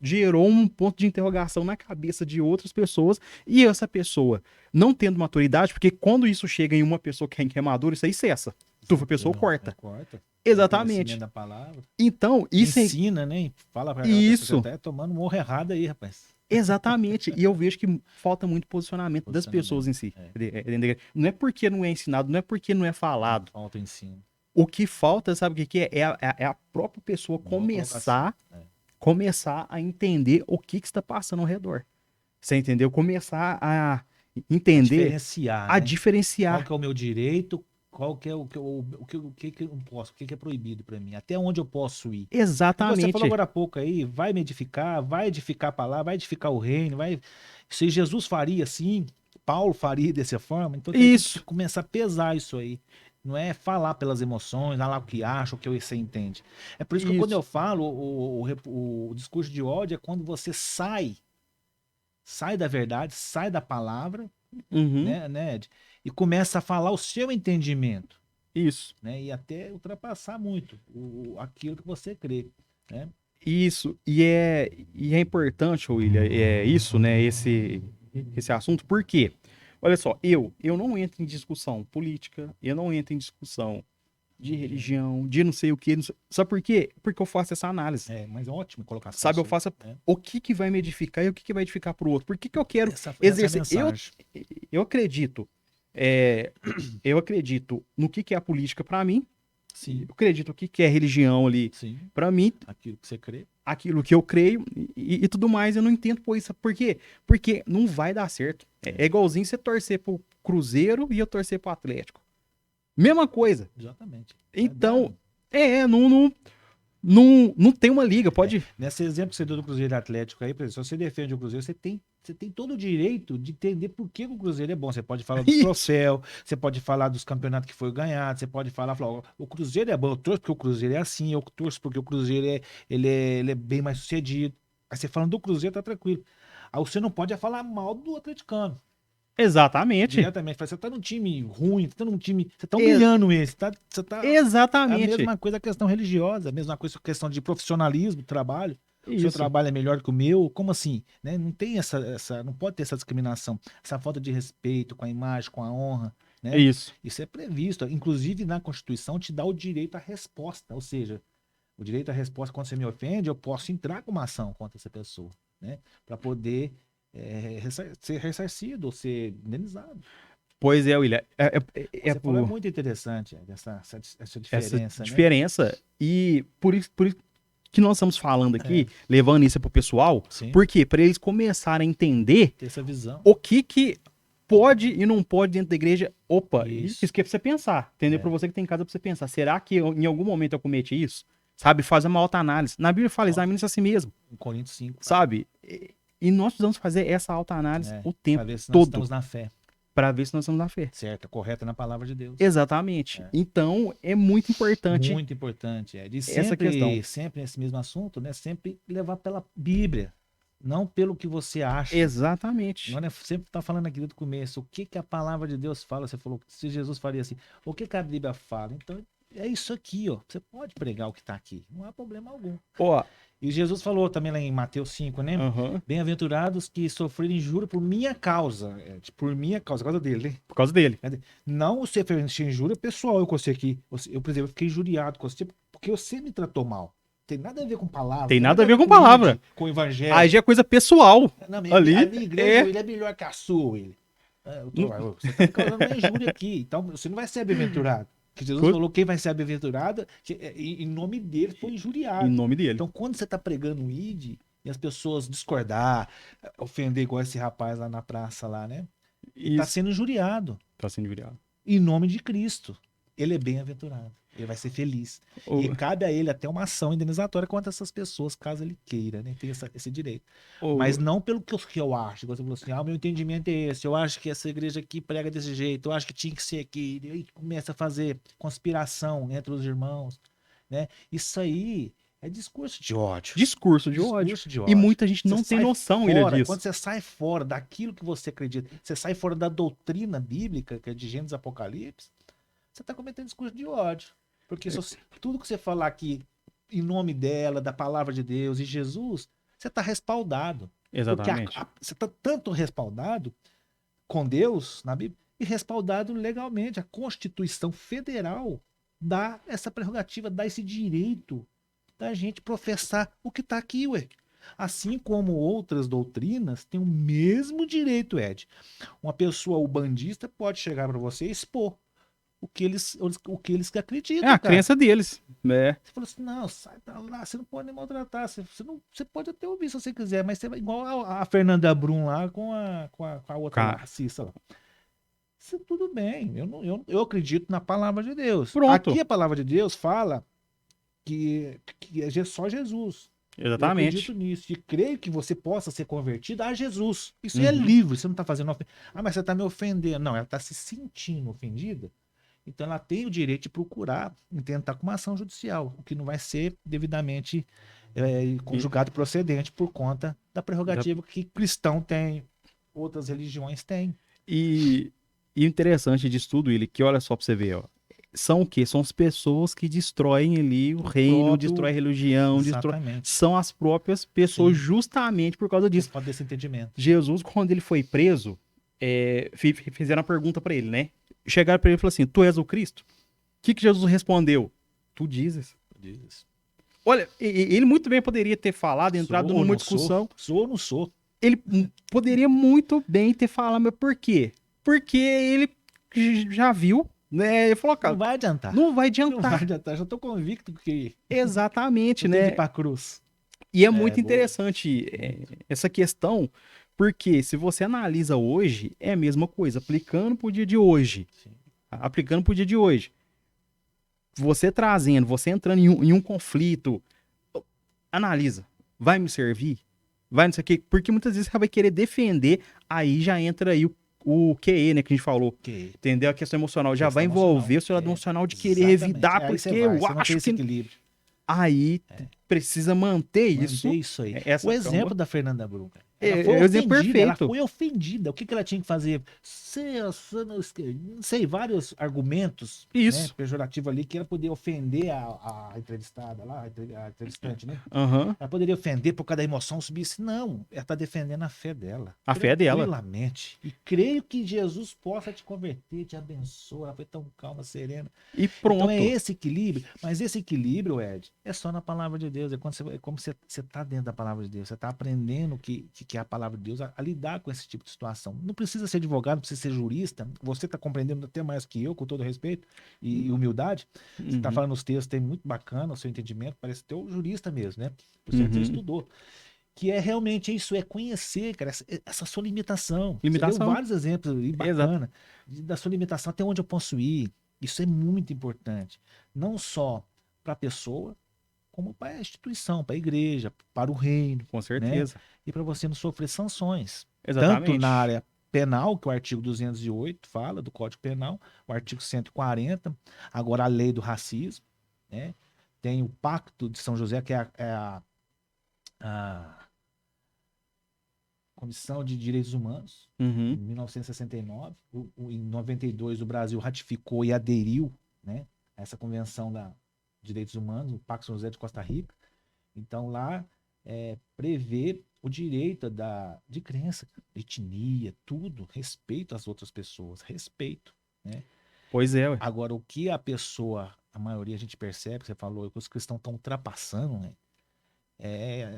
gerou um ponto de interrogação na cabeça de outras pessoas, e essa pessoa não tendo maturidade, porque quando isso chega em uma pessoa que é madura, isso aí cessa. Tu foi pessoa corta. Corta. Exatamente. Da palavra. Então, isso Ensina, né? Fala pra ela, isso. você tá tomando um morro errado aí, rapaz. Exatamente. E eu vejo que falta muito posicionamento das Posicionamento, pessoas em si. Não é porque não é ensinado, não é porque não é falado. Falta o ensino. O que falta, sabe o que é? É a própria pessoa Boa colocação. começar a entender o que está passando ao redor. Você entendeu? Começar a entender, Diferenciar, a né? Qual diferenciar. que é o meu direito, Qual que é o que eu não posso, o que é proibido para mim, até onde eu posso ir. E você Exatamente. falou agora há pouco aí, vai edificar a palavra, vai edificar o reino, vai. Se Jesus faria assim, Paulo faria dessa forma, então tem que Isso, começar a pesar isso aí. Não é falar pelas emoções, lá o que acha, o que você entende. É por isso que quando eu isso. falo, o discurso de ódio é quando você sai da verdade, sai da palavra, Uhum, né, Ed? E começa a falar o seu entendimento, isso. né? E até ultrapassar muito aquilo que você crê, né? Isso, e é importante, William, é isso, né, esse assunto, por quê? Olha só, eu não entro em discussão política, eu não entro em discussão de religião, de não sei o quê, sabe por quê? Porque eu faço essa análise, Mas é ótima colocação sabe? Eu isso aí, faço né? o que que vai me edificar e o que que vai edificar pro outro, por que que eu quero Essa é a exercer, mensagem. eu acredito, é, eu acredito no que é a política pra mim, eu Sim, acredito o que que é religião ali sim. pra mim, Aquilo que você crê. aquilo que eu creio e tudo mais, eu não entendo por isso. Por quê? Porque não vai dar certo. É É, igualzinho você torcer pro Cruzeiro e eu torcer pro Atlético. Mesma coisa. exatamente. Então, não tem uma liga, pode. Nesse exemplo que você deu do Cruzeiro Atlético aí, por exemplo, se você defende o Cruzeiro, você tem todo o direito de entender por que o Cruzeiro é bom. Você pode falar dos Isso. troféus, você pode falar dos campeonatos que foi ganhado, você pode falar, ó, o Cruzeiro é bom, eu torço porque o Cruzeiro é assim, eu torço porque o Cruzeiro ele é bem mais sucedido. Aí você falando do Cruzeiro, tá tranquilo. Aí você não pode falar mal do atleticano. Exatamente. Diretamente. Fala, você tá num time ruim, você tá num time. Você tá E- humilhando ele. Você tá. É a exatamente. mesma coisa a questão religiosa, a mesma coisa a questão de profissionalismo, trabalho. O seu Isso. trabalho é melhor que o meu. Como assim? Né? Não tem não pode ter essa discriminação, essa falta de respeito com a imagem, com a honra, É né? isso. Isso é previsto. Inclusive, na Constituição, te dá o direito à resposta. Ou seja, o direito à resposta, quando você me ofende, eu posso entrar com uma ação contra essa pessoa, né? Para poder ser ressarcido ou ser indenizado. Pois é, William. Você falou, é Por muito interessante essa essa diferença, né? diferença. E por isso que nós estamos falando É, aqui, levando isso pro pessoal, sim, por quê? Para eles começarem a entender ter essa visão. o que pode e não pode dentro da igreja. Opa, Isso. isso que é pra você pensar, entendeu? Pra É. você que tem em casa, pra você pensar, será que em algum momento eu cometi isso? Sabe, fazer uma autoanálise. Na Bíblia fala, Ó, examine-se a si mesmo, em Coríntios 5 fala. sabe? E nós precisamos fazer essa autoanálise o Para tempo ver se nós todo, estamos na fé, pra ver se nós estamos na fé. certa, correta na palavra de Deus. Exatamente. É. Então, é muito importante Muito importante. De essa questão. sempre nesse mesmo assunto, né? Sempre levar pela Bíblia, não pelo que você acha. Exatamente. Não é sempre tá falando aqui desde o começo. O que que a palavra de Deus fala? Você falou que se Jesus faria assim. O que que a Bíblia fala? Então, é isso aqui, ó. Você pode pregar o que está aqui. Não há problema algum. Ó, E Jesus falou também lá em Mateus 5, né? aham, Bem-aventurados que sofrerem injúria por minha causa. Por minha causa, por causa dele, né? por causa dele. Quer dizer, não você fez injúria pessoal, eu com você aqui. Eu, por exemplo, eu fiquei injuriado com você porque você me tratou mal. Tem nada a ver com palavra, Tem tem nada a nada a ver ver com com palavra. ID, com o evangelho. Aí já é coisa pessoal. Não, Ali a minha igreja é. ele é melhor que a sua, ele. Você está me causando uma injúria aqui. Então você não vai ser bem-aventurado. Que Jesus falou quem vai ser bem-aventurado, em nome dele foi Em injuriado. nome dele. Então quando você está pregando um ID e as pessoas discordar, ofender igual esse rapaz lá na praça lá, né? Ele está Isso. sendo injuriado Tá sendo virado. em nome de Cristo. Ele é bem-aventurado. Ele vai ser feliz. E Ô, cabe a ele até uma ação indenizatória contra essas pessoas, caso ele queira, né? Tem esse direito. ô, Mas não pelo que eu acho. Você falou assim, o meu entendimento é esse. Eu acho que essa igreja aqui prega desse jeito. Eu acho que tinha que ser aqui. E aí começa a fazer conspiração entre os irmãos, né? Isso aí é discurso de ódio. discurso de ódio. Discurso de E ódio. muita gente Você não tem sai noção, William, fora, disso. quando você sai fora daquilo que você acredita, você sai fora da doutrina bíblica, que é de Gênesis e Apocalipse, você está cometendo discurso de ódio. Porque tudo que você falar aqui em nome dela, da palavra de Deus e Jesus, você está respaldado. Porque Exatamente. você está tanto respaldado com Deus na Bíblia e respaldado legalmente. A Constituição Federal dá essa prerrogativa, dá esse direito da gente professar o que está aqui, ué. Assim como outras doutrinas têm o mesmo direito, Ed. Uma pessoa ubandista pode chegar para você e expor o que eles É acreditam, a cara. crença deles, né? Você falou assim, não, sai pra lá, você não pode nem maltratar, você pode até ouvir se você quiser, mas você vai igual a Fernanda Brum lá com a outra lá, Ca- a Cissa lá. Isso tudo bem. Eu acredito na palavra de Deus. Pronto. Aqui a palavra de Deus fala que é só Jesus. Eu Exatamente. acredito nisso. E creio que você possa ser convertido a Jesus. Isso é Uhum. livre. Você não está fazendo ofensa. Ah, mas você está me ofendendo. Não, ela está se sentindo ofendida. Então ela tem o direito de procurar, intentar com uma ação judicial, o que não vai ser devidamente conjugado procedente por conta da prerrogativa que cristão tem, outras religiões têm. E, e o interessante disso tudo, ele que olha só pra você ver, ó. São o quê? São as pessoas que destroem ali o O reino, destrói a próprio. religião, Exatamente. são as próprias pessoas Sim. justamente por causa Por disso. conta desse entendimento. Jesus, quando ele foi preso, fizeram a pergunta pra ele, né? Chegaram pra ele e falaram assim: Tu és o Cristo? O que Jesus respondeu? Tu dizes. Diz. Olha, ele muito bem poderia ter falado, entrado Sou ou numa não sou? discussão. Sou ou não sou? Ele poderia muito bem ter falado, mas por quê? Porque ele já viu, né? Ele falou, Não cara, vai adiantar. não vai Não vai adiantar. adiantar. Já estou convicto que Exatamente, eu tenho que ir né? para a cruz. E é muito Boa. interessante essa questão, porque se você analisa hoje, é a mesma coisa, aplicando pro dia de hoje. Sim. Aplicando pro dia de hoje. Você trazendo, você entrando em um conflito, analisa. Vai me servir? Vai não sei o quê? Porque muitas vezes você vai querer defender, aí já entra aí o QE, né, que a gente falou. Que Entendeu? A questão emocional já questão vai envolver emocional. o seu lado emocional de querer Exatamente. revidar, Aí você porque vai, eu você mantém acho esse que equilíbrio. aí precisa manter isso. Manter isso aí. Essa O calma. exemplo da Fernanda Brum, cara. É, Ela foi é o exemplo ofendida, ela perfeito. foi ofendida. O que que ela tinha que fazer? Não sei, vários argumentos, né, Isso. pejorativos ali, que ela poderia ofender a entrevistada lá, a entrevistante, né? Aham. Ela poderia ofender por causa da emoção subisse. Não, ela está defendendo a fé dela. A fé é dela. Tranquilamente. E creio que Jesus possa te converter, te abençoar. Ela foi tão calma, serena. E Então é pronto. esse equilíbrio. Mas esse equilíbrio, Ed, é só na palavra de Deus. É como você está dentro da palavra de Deus. Você está aprendendo que é a palavra de Deus a lidar com esse tipo de situação. Não precisa ser advogado, não precisa ser jurista. Você está compreendendo até mais que eu, com todo respeito e humildade. Você está Uhum. falando os textos, tem muito bacana o seu entendimento. Parece ter um jurista mesmo, né? Por certo, você Uhum. estudou. Que é realmente isso, é conhecer, cara, essa sua limitação. Você deu Limitação. vários exemplos aí, Exato. bacana, da sua limitação, até onde eu posso ir. Isso é muito importante. Não só para a pessoa, como para a instituição, para a igreja, para o reino, Com né? certeza. E para você não sofrer sanções. Tanto na Exatamente. área penal, que o artigo 208 fala do Código Penal, o artigo 140, agora a lei do racismo, né? Tem o Pacto de São José, que é a Comissão de Direitos Humanos, em Uhum. 1969. Em 92, o Brasil ratificou e aderiu, né, a essa Convenção de Direitos Humanos, o Pacto São José de Costa Rica. Então, lá prevê o direito de crença, de etnia, tudo, respeito às outras pessoas, respeito, né? Pois é, ué. Agora, o que a maioria a gente percebe, você falou, que os cristãos estão ultrapassando, né?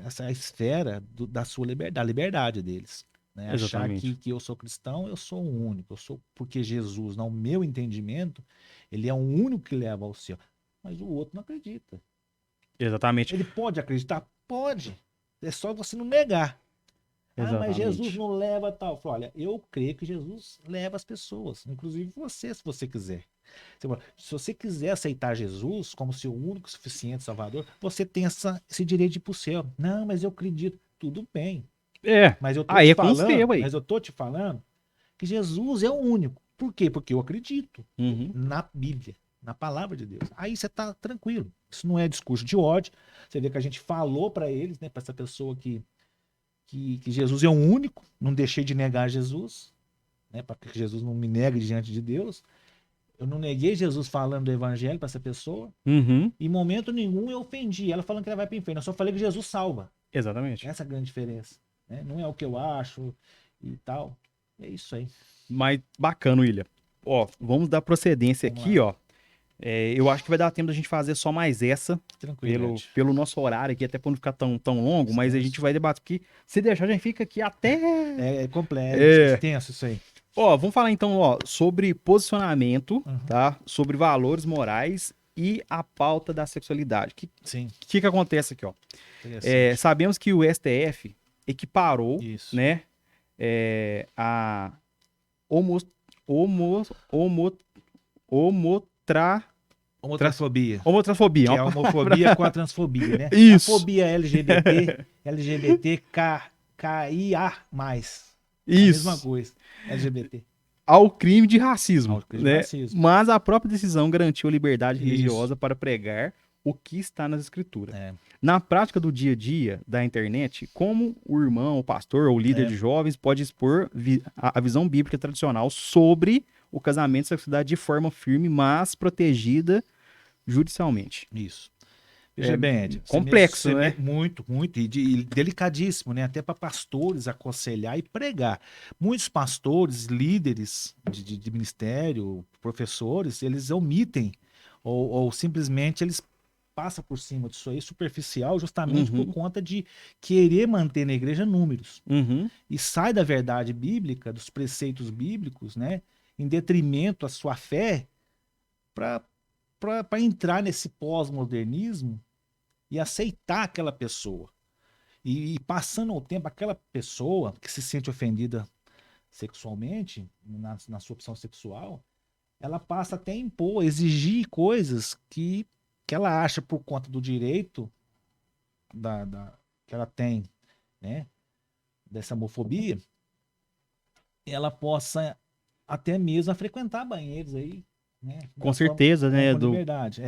Essa esfera da sua liberdade, da liberdade deles. Né? Achar Exatamente. que eu sou cristão, eu sou o único. Eu sou porque Jesus, no meu entendimento, ele é o único que leva ao céu. Mas o outro não acredita. Exatamente. Ele pode acreditar? Pode. É só você não negar. Ah, mas Jesus Exatamente. não leva tal. Falo, olha, eu creio que Jesus leva as pessoas, inclusive você, se você quiser. Se você quiser aceitar Jesus como seu único, suficiente Salvador, você tem esse direito de ir para o céu. Não, mas eu acredito. Tudo bem. É. Mas eu tô Aí te é com você, falando, ué. mas eu tô te falando que Jesus é o único. Por quê? Porque eu acredito Uhum. na Bíblia, na palavra de Deus. Aí você tá tranquilo. Isso não é discurso de ódio. Você vê que a gente falou para eles, né, para essa pessoa que Jesus é o único, não deixei de negar Jesus, né, para que Jesus não me negue diante de Deus. Eu não neguei Jesus falando do evangelho para essa pessoa. Uhum. Em momento nenhum eu ofendi ela falando que ela vai para o inferno. Eu só falei que Jesus salva. Exatamente. Essa é a grande diferença. Né? Não é o que eu acho e tal. É isso aí. Mas bacana, William. Ó, vamos dar procedência Vamos aqui, lá. ó. Eu acho que vai dar tempo da gente fazer só mais essa, Tranquilo, Ed. pelo nosso horário aqui, até pra não ficar tão longo, mas a gente Extenso. vai debater, porque se deixar, a gente fica aqui até... É complexo, É. extenso isso aí. Ó, vamos falar então, ó, sobre posicionamento, Uhum. tá? Sobre valores morais e a pauta da sexualidade. O Sim, que acontece aqui, ó? interessante. Sabemos que o STF equiparou, Isso. né, a homo- homo, homo, homotra, Homotransfobia. homotransfobia. Que é a homofobia com a transfobia, né? Isso. A fobia LGBT, LGBTQIA+. A mesma Isso. coisa. LGBT. Ao crime de racismo, Ao crime de né? racismo. Mas a própria decisão garantiu a liberdade Isso. religiosa para pregar o que está nas escrituras. É. Na prática do dia a dia da internet, como o irmão, o pastor ou líder É. de jovens pode expor a visão bíblica tradicional sobre o casamento e sexualidade de forma firme, mas protegida judicialmente. Isso. Veja bem, Ed, Complexo, né? Muito, muito, e delicadíssimo, né? Até para pastores aconselhar e pregar. Muitos pastores, líderes de ministério, professores, eles omitem ou simplesmente eles passam por cima disso aí, superficial, justamente por Uhum, conta de querer manter na igreja números. uhum, E sai da verdade bíblica, dos preceitos bíblicos, né? Em detrimento à sua fé, para entrar nesse pós-modernismo e aceitar aquela pessoa. E passando o tempo, aquela pessoa que se sente ofendida sexualmente, na sua opção sexual, ela passa até a impor, exigir coisas que ela acha por conta do direito que ela tem, né, dessa homofobia, ela possa até mesmo frequentar banheiros aí, né, com certeza, né? com liberdade.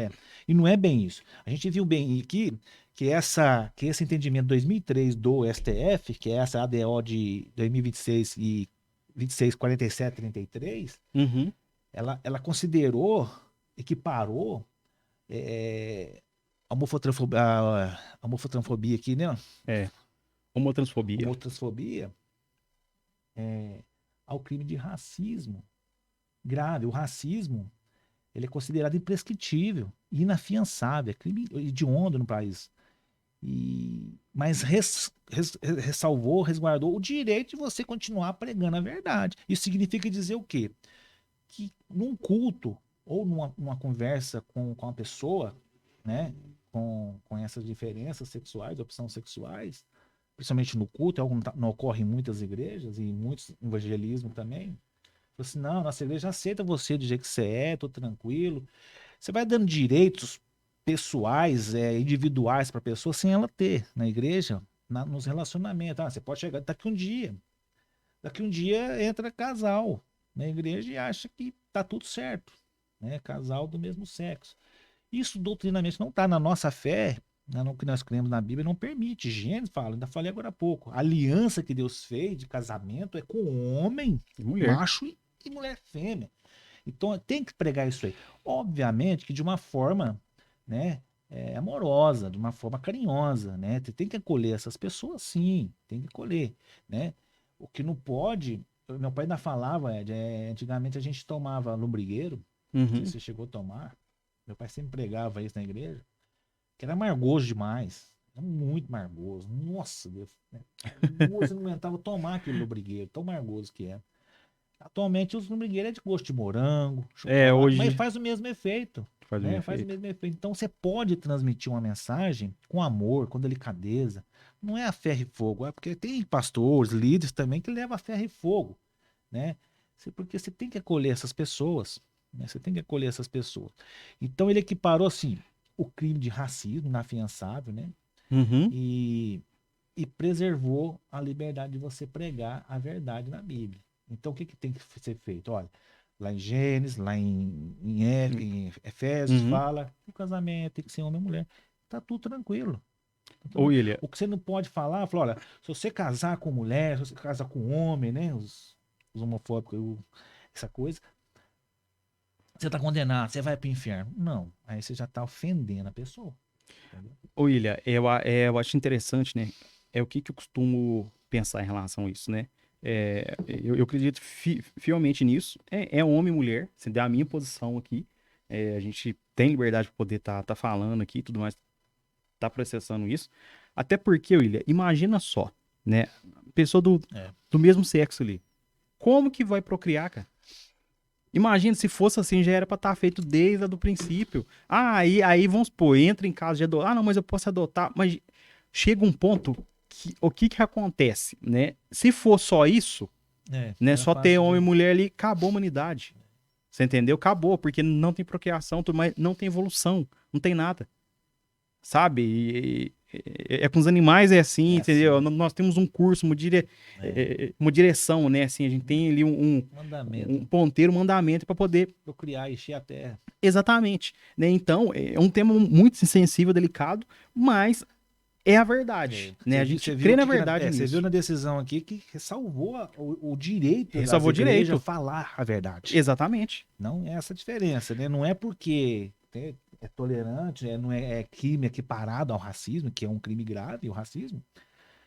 E não é bem isso. A gente viu bem aqui que esse entendimento 2003 do STF, que é essa ADO de 2026 e 264733, Uhum, ela considerou, equiparou é, a homofotrafobia aqui, né? homotransfobia. Homotransfobia ao crime de racismo grave. O racismo ele é considerado imprescritível, inafiançável, é crime hediondo no país. Mas ressalvou, resguardou o direito de você continuar pregando a verdade. Isso significa dizer o quê? Que num culto ou numa conversa com uma pessoa, né, com essas diferenças sexuais, opções sexuais, principalmente no culto, é algo que não ocorre em muitas igrejas e em muitos evangelismo também. Assim, não, nossa igreja aceita você do jeito que você é, tô tranquilo. Você vai dando direitos pessoais, individuais para a pessoa sem ela ter na igreja, nos relacionamentos. Você pode chegar daqui um dia. Daqui um dia entra casal na igreja e acha que tá tudo certo, né? Casal do mesmo sexo. Isso doutrinamente não está na nossa fé, né, no que nós cremos na Bíblia, não permite. Gênesis fala, ainda falei agora há pouco. A aliança que Deus fez de casamento é com homem, E mulher. macho e mulher fêmea. Então tem que pregar isso aí. Obviamente que de uma forma, né, amorosa, de uma forma carinhosa, né? Você tem que acolher essas pessoas, sim, tem que acolher, né? O que não pode, meu pai ainda falava, antigamente a gente tomava lombrigueiro, não sei Uhum. se você chegou a tomar, meu pai sempre pregava isso na igreja, que era amargoso demais. Era muito amargoso. Nossa, Deus. Né? Você não aguentava tomar aquele lombrigueiro, tão amargoso que é. Atualmente os lombrigueiros é de gosto de morango, chocolate, mas Hoje faz o mesmo efeito. faz o mesmo Né? Faz o efeito. mesmo efeito. Então você pode transmitir uma mensagem com amor, com delicadeza. Não é a ferro e fogo, é porque tem pastores, líderes também que levam a ferro e fogo, né? Porque você tem que acolher essas pessoas, né? Você tem que acolher essas pessoas. Então ele equiparou assim o crime de racismo inafiançável, né? Uhum. E, e preservou a liberdade de você pregar a verdade na Bíblia. Então, o que tem que ser feito? Olha, lá em Gênesis, lá em Efésios, Uhum. fala que o casamento tem que ser homem e mulher. Tá tudo tranquilo. Tá tudo Ô, bem. William, O que você não pode falar, fala, olha, se você casar com mulher, se você casar com homem, né? Os homofóbicos, essa coisa, você tá condenado, você vai pro inferno. Não, aí você já tá ofendendo a pessoa. Entendeu? William, eu acho interessante, né? É o que eu costumo pensar em relação a isso, né? Eu acredito fielmente nisso. É homem e mulher, se der a minha posição aqui. A gente tem liberdade para poder tá falando aqui e tudo mais, tá processando isso. Até porque, William, imagina só, né? Pessoa É. do mesmo sexo ali. Como que vai procriar, cara? Imagina, se fosse assim, já era pra estar feito desde o princípio. Aí vamos supor, entra em casa de adotar. Ah, não, mas eu posso adotar. Mas chega um ponto que o que acontece, né? Se for só isso, É, Né? não é Só ter fácil homem e de... mulher ali, acabou a humanidade. Você entendeu? Acabou, porque não tem procriação, tudo mais, não tem evolução, não tem nada. Sabe? É com os animais é assim, É entendeu? assim, Nós temos um curso, é. uma direção, né? Assim, a gente tem ali Mandamento. um ponteiro, um mandamento para poder. Procriar, encher a terra. Exatamente. Né? Então, é um tema muito sensível, delicado, mas é a verdade. É. Né? A Você gente viu crê na aqui verdade você viu nisso. na decisão aqui que salvou o direito das Ressalvou igrejas direito. falar a verdade. Exatamente. Não é essa a diferença, né? Não é porque é tolerante, né? Não é crime equiparado ao racismo, que é um crime grave, o racismo,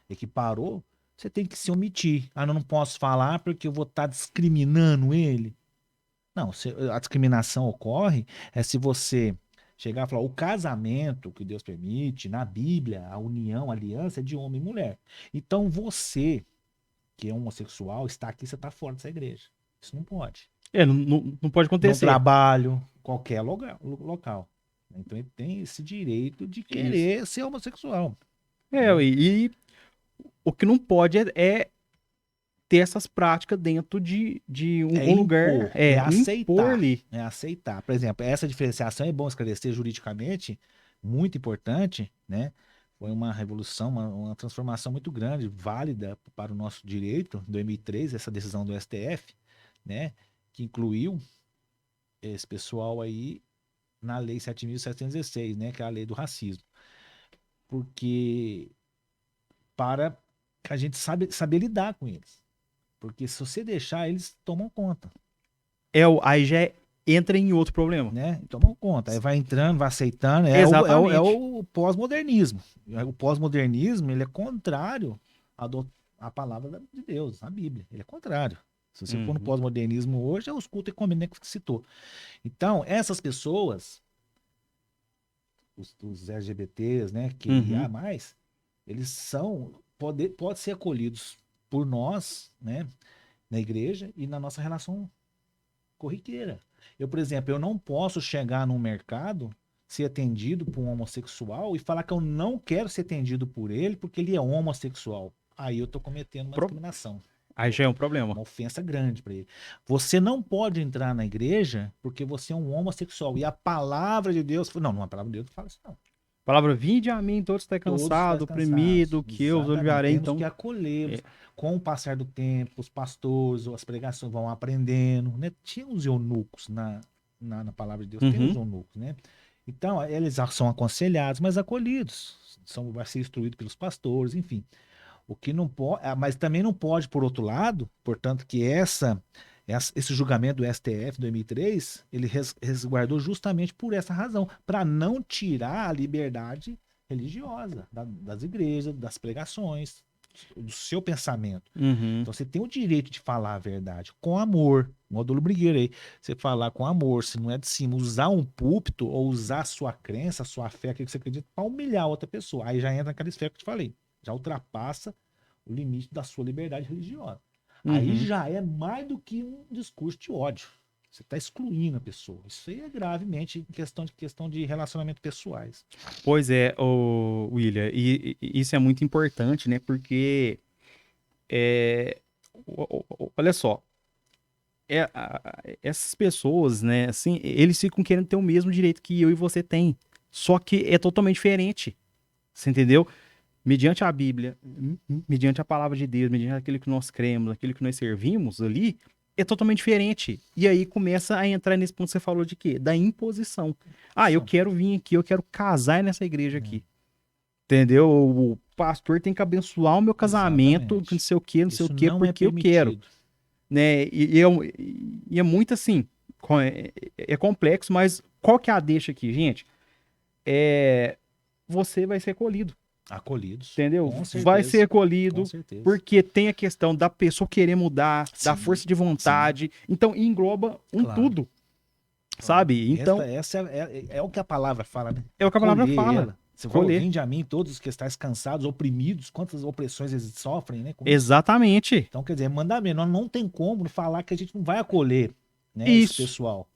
equiparou, você tem que se omitir. Ah, eu não posso falar porque eu vou estar discriminando ele. Não, a discriminação ocorre se você chegar e falar o casamento que Deus permite, na Bíblia, a união, a aliança é de homem e mulher. Então você, que é homossexual, está aqui, você está fora dessa igreja. Isso não pode. Não pode No acontecer. trabalho, qualquer local. Então ele tem esse direito de Isso. querer ser homossexual. É, Né? e o que não pode é ter essas práticas dentro de É um lugar, impor, é impor aceitar. ali. É aceitar. Por exemplo, essa diferenciação é bom esclarecer juridicamente, muito importante, né? Foi uma revolução, uma transformação muito grande, válida para o nosso direito, em 2003, essa decisão do STF, né? Que incluiu esse pessoal aí na Lei 7.716, né? Que é a lei do racismo. Porque para que a gente saber lidar com eles. Porque se você deixar, eles tomam conta. Aí já entra em outro problema. Né? Tomam conta. Aí vai entrando, vai aceitando. É Exatamente. o pós-modernismo. O pós-modernismo, ele é contrário à palavra de Deus, à Bíblia. Ele é contrário. Se você for no Uhum, pós-modernismo hoje, é os cultos ecumênicos que citou. Então, essas pessoas, os LGBTs, né, que uhum. mais, eles pode ser acolhidos por nós, né, na igreja e na nossa relação corriqueira. Eu, por exemplo, eu não posso chegar num mercado, ser atendido por um homossexual e falar que eu não quero ser atendido por ele porque ele é homossexual. Aí eu estou cometendo uma Pro- discriminação. Aí já é um problema. Uma ofensa grande para ele. Você não pode entrar na igreja porque você é um homossexual. E a palavra de Deus. Não, a palavra de Deus não fala isso, não. Palavra, vinde a mim, todos estão Todos cansados, estáis cansados. oprimido, que eu os Exatamente. aliviarei. Temos que Então, acolhê-los. é, Com o passar do tempo, os pastores, as pregações vão aprendendo. Né? Tinha os eunucos na palavra de Deus, tem os uhum, eunucos, né? Então, eles são aconselhados, mas acolhidos. Vai ser instruído pelos pastores, enfim. O que não pode, mas também não pode, por outro lado, portanto, que esse julgamento do STF 2003, ele resguardou justamente por essa razão, para não tirar a liberdade religiosa das igrejas, das pregações, do seu pensamento. uhum. Então você tem o direito de falar a verdade com amor, módulo brigueiro aí. Você falar com amor, se não é de cima, usar um púlpito ou usar a sua crença, a sua fé, aquilo que você acredita, para humilhar outra pessoa. Aí já entra naquela esfera que eu te falei. Já ultrapassa o limite da sua liberdade religiosa. Aí Uhum. já é mais do que um discurso de ódio. Você está excluindo a pessoa. Isso aí é gravemente questão de relacionamentos pessoais. Pois é, William, e isso é muito importante, né? Porque, é, olha só, essas pessoas, né, assim, eles ficam querendo ter o mesmo direito que eu e você tem. Só que é totalmente diferente. Você entendeu? Mediante a Bíblia, mediante a palavra de Deus, mediante aquilo que nós cremos, aquilo que nós servimos ali, é totalmente diferente. E aí começa a entrar nesse ponto que você falou de quê? Da imposição. Ah, eu São. quero vir aqui, eu quero casar nessa igreja É, aqui. Entendeu? O pastor tem que abençoar o meu casamento, que não exatamente. sei o quê, não sei o Isso quê, não é porque eu quero. permitido. Né? E é muito assim, é complexo, mas qual que é a deixa aqui, gente? É, você vai ser colhido. Acolhidos. Entendeu? Com Vai ser certeza. Com acolhido, certeza. porque tem a questão da pessoa querer mudar, da Sim, força de sim, vontade. Então, engloba um claro, tudo, claro. sabe? Então, Essa é o que a palavra fala, né? é o que a palavra Acolher fala. ela. Você falou, Colher. vinde a mim todos os que estáis cansados, oprimidos, quantas opressões eles sofrem, né, com isso. Exatamente. Então, quer dizer, mandamento, nós não tem como falar que a gente não vai acolher, né, esse Isso. pessoal.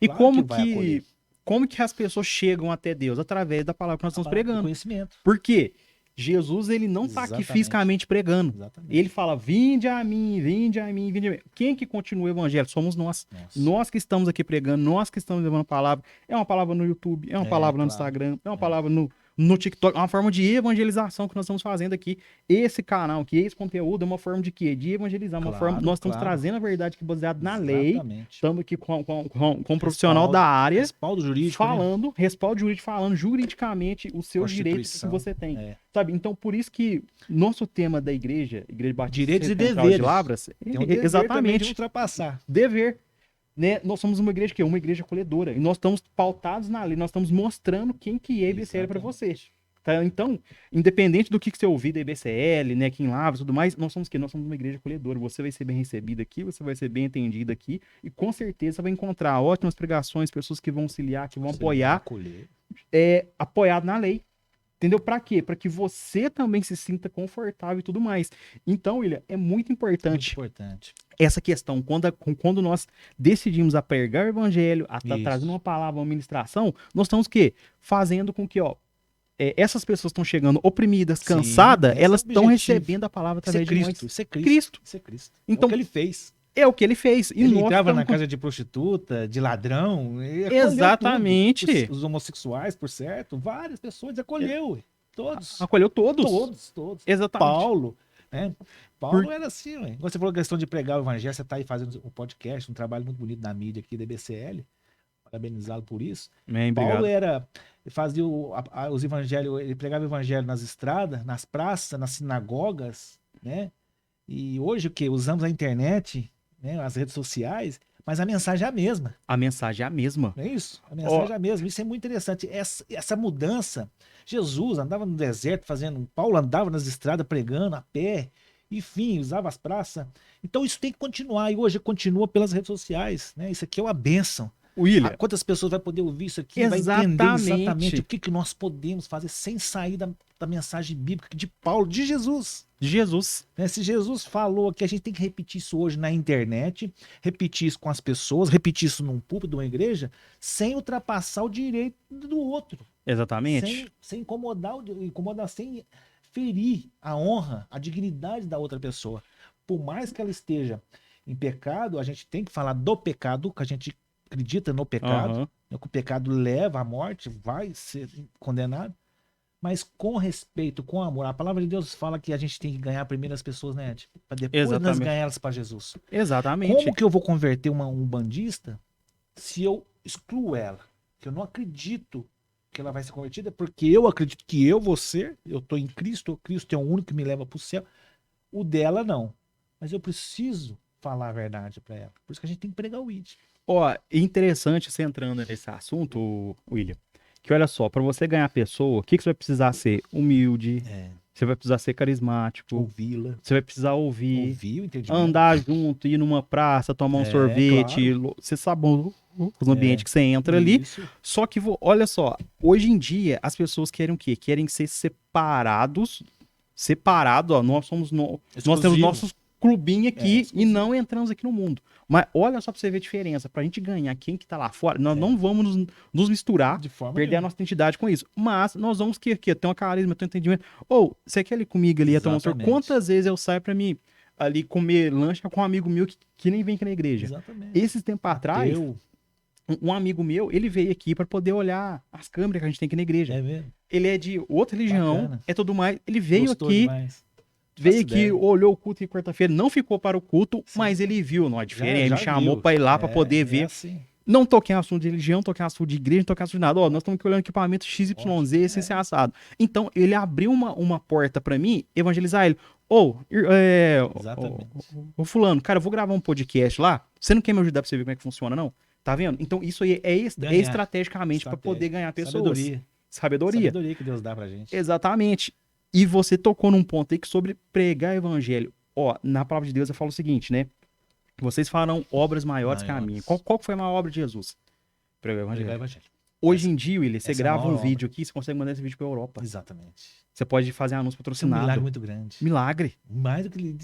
E Claro que vai acolher. como que as pessoas chegam até Deus? Através da palavra que nós A estamos palavra do pregando. conhecimento. Por quê? Jesus, ele não tá aqui Exatamente. fisicamente pregando. Exatamente. Ele fala, vinde a mim, vinde a mim, vinde a mim. Quem que continua o evangelho? Somos nós. Nossa. Nós que estamos aqui pregando, nós que estamos levando a palavra. É uma palavra no YouTube, é uma palavra no claro. Instagram, é uma palavra no TikTok. É uma forma de evangelização que nós estamos fazendo aqui. Esse canal aqui, esse conteúdo é uma forma de quê? De evangelizar. Uma Claro, forma, nós estamos claro. trazendo a verdade que baseado na lei. Exatamente. Estamos aqui com um profissional da área. Respaldo jurídico, né? Falando, respaldo jurídico, falando juridicamente os seus direitos que Constituição. você tem. É. Sabe? Então, por isso que nosso tema da Igreja Batista Direitos e Central de deveres. Lavras, Tem um dever também de exatamente, ultrapassar. dever. Né? Nós somos uma igreja que é uma igreja acolhedora. E nós estamos pautados na lei, nós estamos mostrando quem que é a IBCL para você. Tá? Então, independente do que você ouvir da IBCL, né, aqui em Lavras e tudo mais, nós somos o quê? Nós somos uma igreja acolhedora. Você vai ser bem recebido aqui, você vai ser bem atendido aqui, e com certeza você vai encontrar ótimas pregações, pessoas que vão auxiliar, que vão apoiar, Acolher. apoiado na lei. Entendeu? Pra quê? Pra que você também se sinta confortável e tudo mais. Então, William, é muito Muito importante importante. essa questão. Quando nós decidimos a pregar o evangelho, a Isso. trazendo uma palavra, uma ministração, nós estamos o quê? Fazendo com que, essas pessoas estão chegando oprimidas, Sim, cansadas, esse é elas o estão objetivo. recebendo a palavra Isso é através de nós. Cristo. Isso é Cristo. Cristo. Isso é Cristo. Então, É o que ele fez. É o que ele fez. E Ele nós entrava na estamos casa de prostituta, de ladrão. Ele acolheu Exatamente. tudo. Os homossexuais, por certo, várias pessoas acolheu. Todos. acolheu todos. Todos. Exatamente. Paulo, né? Paulo era assim, ué. Você falou questão de pregar o evangelho, você está aí fazendo um podcast, um trabalho muito bonito na mídia aqui da BCL. Parabenizá-lo por isso. Bem, Paulo obrigado. fazia os evangelhos, ele pregava o evangelho nas estradas, nas praças, nas sinagogas, né? E hoje o que? Usamos a internet, né? As redes sociais, mas a mensagem é a mesma. A mensagem é a mesma. Não é isso? A mensagem é a mesma. Isso é muito interessante. Essa mudança. Jesus andava no deserto fazendo. Paulo andava nas estradas pregando a pé. Enfim, usava as praças. Então isso tem que continuar. E hoje continua pelas redes sociais. Né? Isso aqui é uma bênção. William, Quantas pessoas vai poder ouvir isso aqui? Vai entender exatamente o que nós podemos fazer sem sair da mensagem bíblica de Paulo, de Jesus. Jesus. Né? Se Jesus falou que a gente tem que repetir isso hoje na internet, repetir isso com as pessoas, repetir isso num púlpito de uma igreja, sem ultrapassar o direito do outro. Exatamente. Sem incomodar, sem ferir a honra, a dignidade da outra pessoa. Por mais que ela esteja em pecado, a gente tem que falar do pecado, que a gente acredita no pecado, Uhum. que o pecado leva à morte, vai ser condenado, mas com respeito, com amor. A palavra de Deus fala que a gente tem que ganhar primeiro as pessoas, né, Ed? Para depois nós Exatamente. ganhar elas para Jesus. Exatamente. Como que eu vou converter um bandista se eu excluo ela? Que eu não acredito que ela vai ser convertida, porque eu acredito que eu vou ser, eu estou em Cristo, Cristo é o único que me leva para o céu. O dela não. Mas eu preciso falar a verdade para ela. Por isso que a gente tem que pregar o ID. Ó, interessante você entrando nesse assunto, William, que olha só, para você ganhar a pessoa, o que você vai precisar ser? Humilde, você vai precisar ser carismático, Ouvi-la. você vai precisar ouvir, O entendimento. andar junto, ir numa praça, tomar um sorvete, claro. você sabe os ambientes que você entra ali. Isso. Só que, olha só, hoje em dia as pessoas querem o quê? Querem ser separados, ó, nós temos nossos clubinho aqui e não entramos aqui no mundo. Mas olha só pra você ver a diferença. Pra gente ganhar quem que tá lá fora, nós não vamos nos misturar, De forma perder a nenhuma. nossa identidade com isso. Mas nós vamos ter um carisma, ter um entendimento. Ou, você quer ir comigo ali, tomar um sorvete? Exatamente. Quantas vezes eu saio pra mim ali comer lanche com um amigo meu que nem vem aqui na igreja? Exatamente. Esses tempos atrás, Eu. um amigo meu, ele veio aqui pra poder olhar as câmeras que a gente tem aqui na igreja. É mesmo? Ele é de outra religião, Bacana. é tudo mais. Ele veio Gostou aqui, demais. veio Faço aqui, ideia. olhou o culto em quarta-feira, não ficou para o culto, Sim. mas ele viu, não é diferente, ele Já me chamou viu. para ir lá para poder É ver. assim. Não toquei em assunto de religião, toquei em assunto de igreja, não toquei em assunto de nada. Ó, nós estamos aqui olhando equipamento XYZ, esse é assado. Então, ele abriu uma porta para mim, evangelizar ele. Exatamente. Ô fulano, cara, eu vou gravar um podcast lá, você não quer me ajudar para você ver como é que funciona, não? Tá vendo? Então, isso aí é Ganhar. estrategicamente para poder ganhar pessoas. Sabedoria. Sabedoria. Sabedoria que Deus dá pra gente. Exatamente. E você tocou num ponto aí que sobre pregar o evangelho. Ó, na palavra de Deus eu falo o seguinte, né? Vocês farão obras maiores que a minha. Qual que foi a maior obra de Jesus? Pregar o evangelho. Pregar o evangelho. Hoje em dia, William, você essa é a grava um maior vídeo aqui, você consegue mandar esse vídeo pra Europa. Exatamente. Você pode fazer anúncio Isso é um patrocinado. milagre muito grande. Milagre. Mais do que